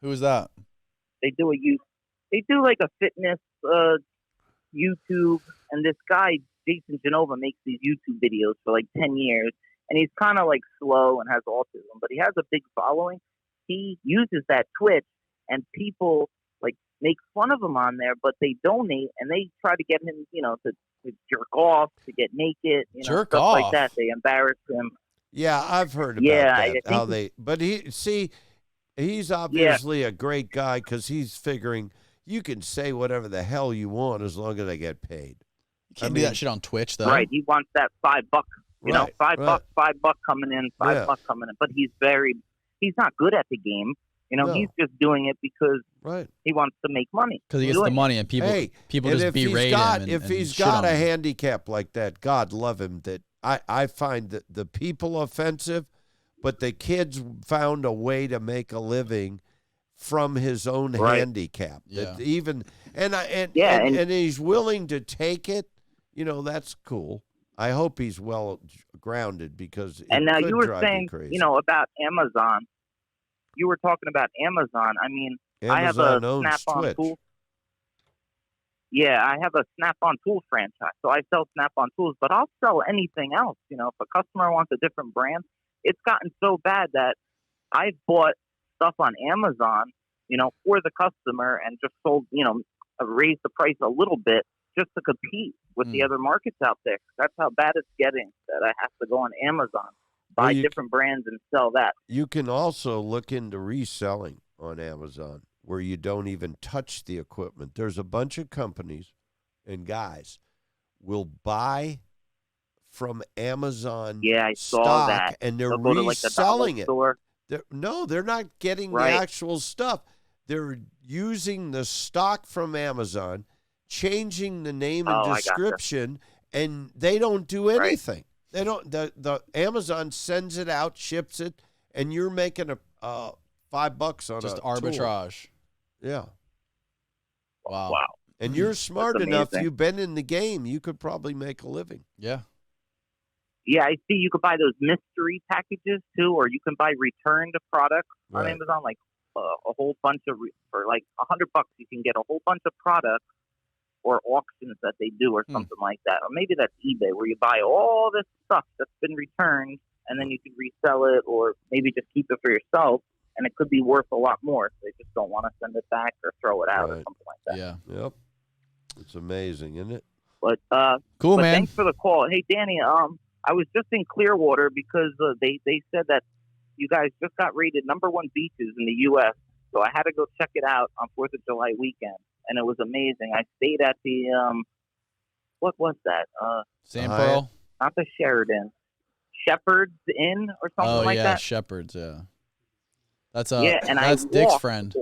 Who is that? They do like a fitness YouTube, and this guy Jason Genova makes these YouTube videos for like 10 years, and he's kind of like slow and has autism, but he has a big following. He uses that Twitch, and people like make fun of him on there, but they donate and they try to get him, to jerk off, to get naked, jerk stuff off like that. They embarrass him. Yeah, I've heard about that. He's obviously a great guy because he's figuring you can say whatever the hell you want as long as I get paid. You can't do that shit on Twitch, though. Right. He wants that $5, $5 coming in, $5 coming in. But he's not good at the game. He's just doing it because he wants to make money. Because he gets the money, and people just berate him. If he's got a handicap like that, God love him. That I find that the people offensive, but the kids found a way to make a living from his own handicap. Yeah. And he's willing to take it. That's cool. I hope he's well grounded because. And now you were saying, about Amazon. You were talking about Amazon. I mean, I have a Snap-on tool. Yeah, I have a Snap-on tool franchise. So I sell Snap-on tools, but I'll sell anything else. If a customer wants a different brand, it's gotten so bad that I've bought stuff on Amazon, for the customer and just sold, raise the price a little bit just to compete with the other markets out there. That's how bad it's getting, that I have to go on Amazon, buy different brands and sell that. You can also look into reselling on Amazon where you don't even touch the equipment. There's a bunch of companies and guys will buy from Amazon I stock saw that. and they're They'll go to, like, the dollar reselling it. store. They're not getting the actual stuff. They're using the stock from Amazon, changing the name and description, and they don't do anything. They don't. The Amazon sends it out, ships it, and you're making a $5 on just a arbitrage. Tool. Yeah. Wow. And you're smart enough. You've been in the game. You could probably make a living. Yeah. Yeah, I see. You could buy those mystery packages too, or you can buy returned products on Amazon, like a whole bunch of for like $100. You can get a whole bunch of products or auctions that they do, or something like that. Or maybe that's eBay, where you buy all this stuff that's been returned, and then you can resell it, or maybe just keep it for yourself, and it could be worth a lot more. So they just don't want to send it back or throw it out or something like that. Yeah. Yep. It's amazing, isn't it? But cool, man. Thanks for the call. Hey, Danny. I was just in Clearwater because they said that you guys just got rated #1 beaches in the U.S. So I had to go check it out on 4th of July weekend, and it was amazing. I stayed at the what was that? Sand Pearl? Not the Sheridan, Shepherd's Inn or something like that. Oh yeah, Shepherd's. Yeah, that's and that's Dick's friend.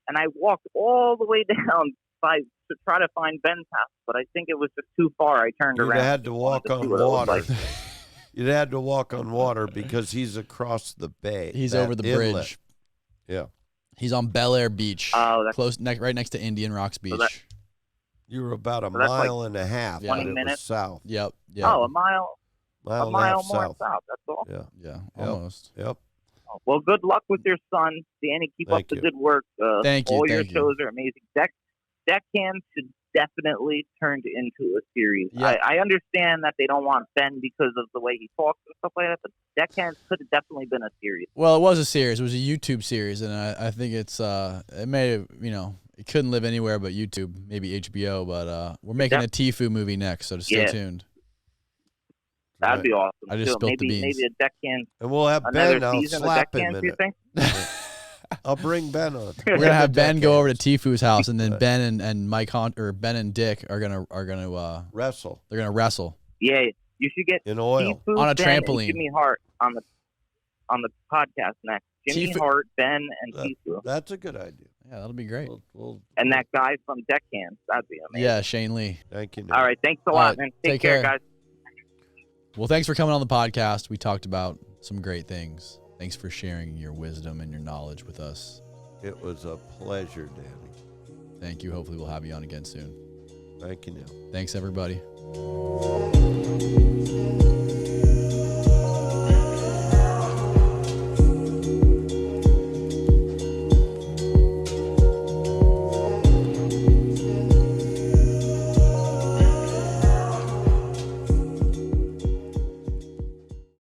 And I walked all the way down to try to find Ben's house, but I think it was just too far. I turned around. You'd had to walk on water. You'd had to walk on water because he's across the bay. He's over the bridge. Yeah. He's on Bel Air Beach, right next to Indian Rocks Beach. You were about a mile and a half. 20 minutes south. Yep. Oh, a mile and more a half south. That's all. Yeah, almost. Yep. Well, good luck with your son, Danny. Keep up the good work. Thank you. All your shows are amazing. Deckhand should definitely turn into a series. Yeah. I understand that they don't want Ben because of the way he talks and stuff like that, but Deckhand could have definitely been a series. Well, it was a series. It was a YouTube series, and I think it's it may have, it couldn't live anywhere but YouTube, maybe HBO, but we're making a Tfue movie next, so stay tuned. That'd be awesome. I just spilled the beans. Maybe a Deckhand. And we'll have Ben. I'll slap him in it. I'll bring Ben on. We're gonna have Ben go over to Tfue's house, and then Ben and Mike Hunt, or Ben and Dick are gonna wrestle. They're gonna wrestle. Yeah, you should get in oil Tfue, on a Ben, trampoline. And Jimmy Hart on the podcast next. Jimmy Hart, Ben, and Tfue. That's a good idea. Yeah, that'll be great. And that guy from Deckhand, that'd be amazing. Yeah, Shane Lee. Thank you. All right, thanks a lot, man. Take care, guys. Well, thanks for coming on the podcast. We talked about some great things. Thanks for sharing your wisdom and your knowledge with us. It was a pleasure, Danny. Thank you. Hopefully we'll have you on again soon. Thank you, Neil. Thanks, everybody.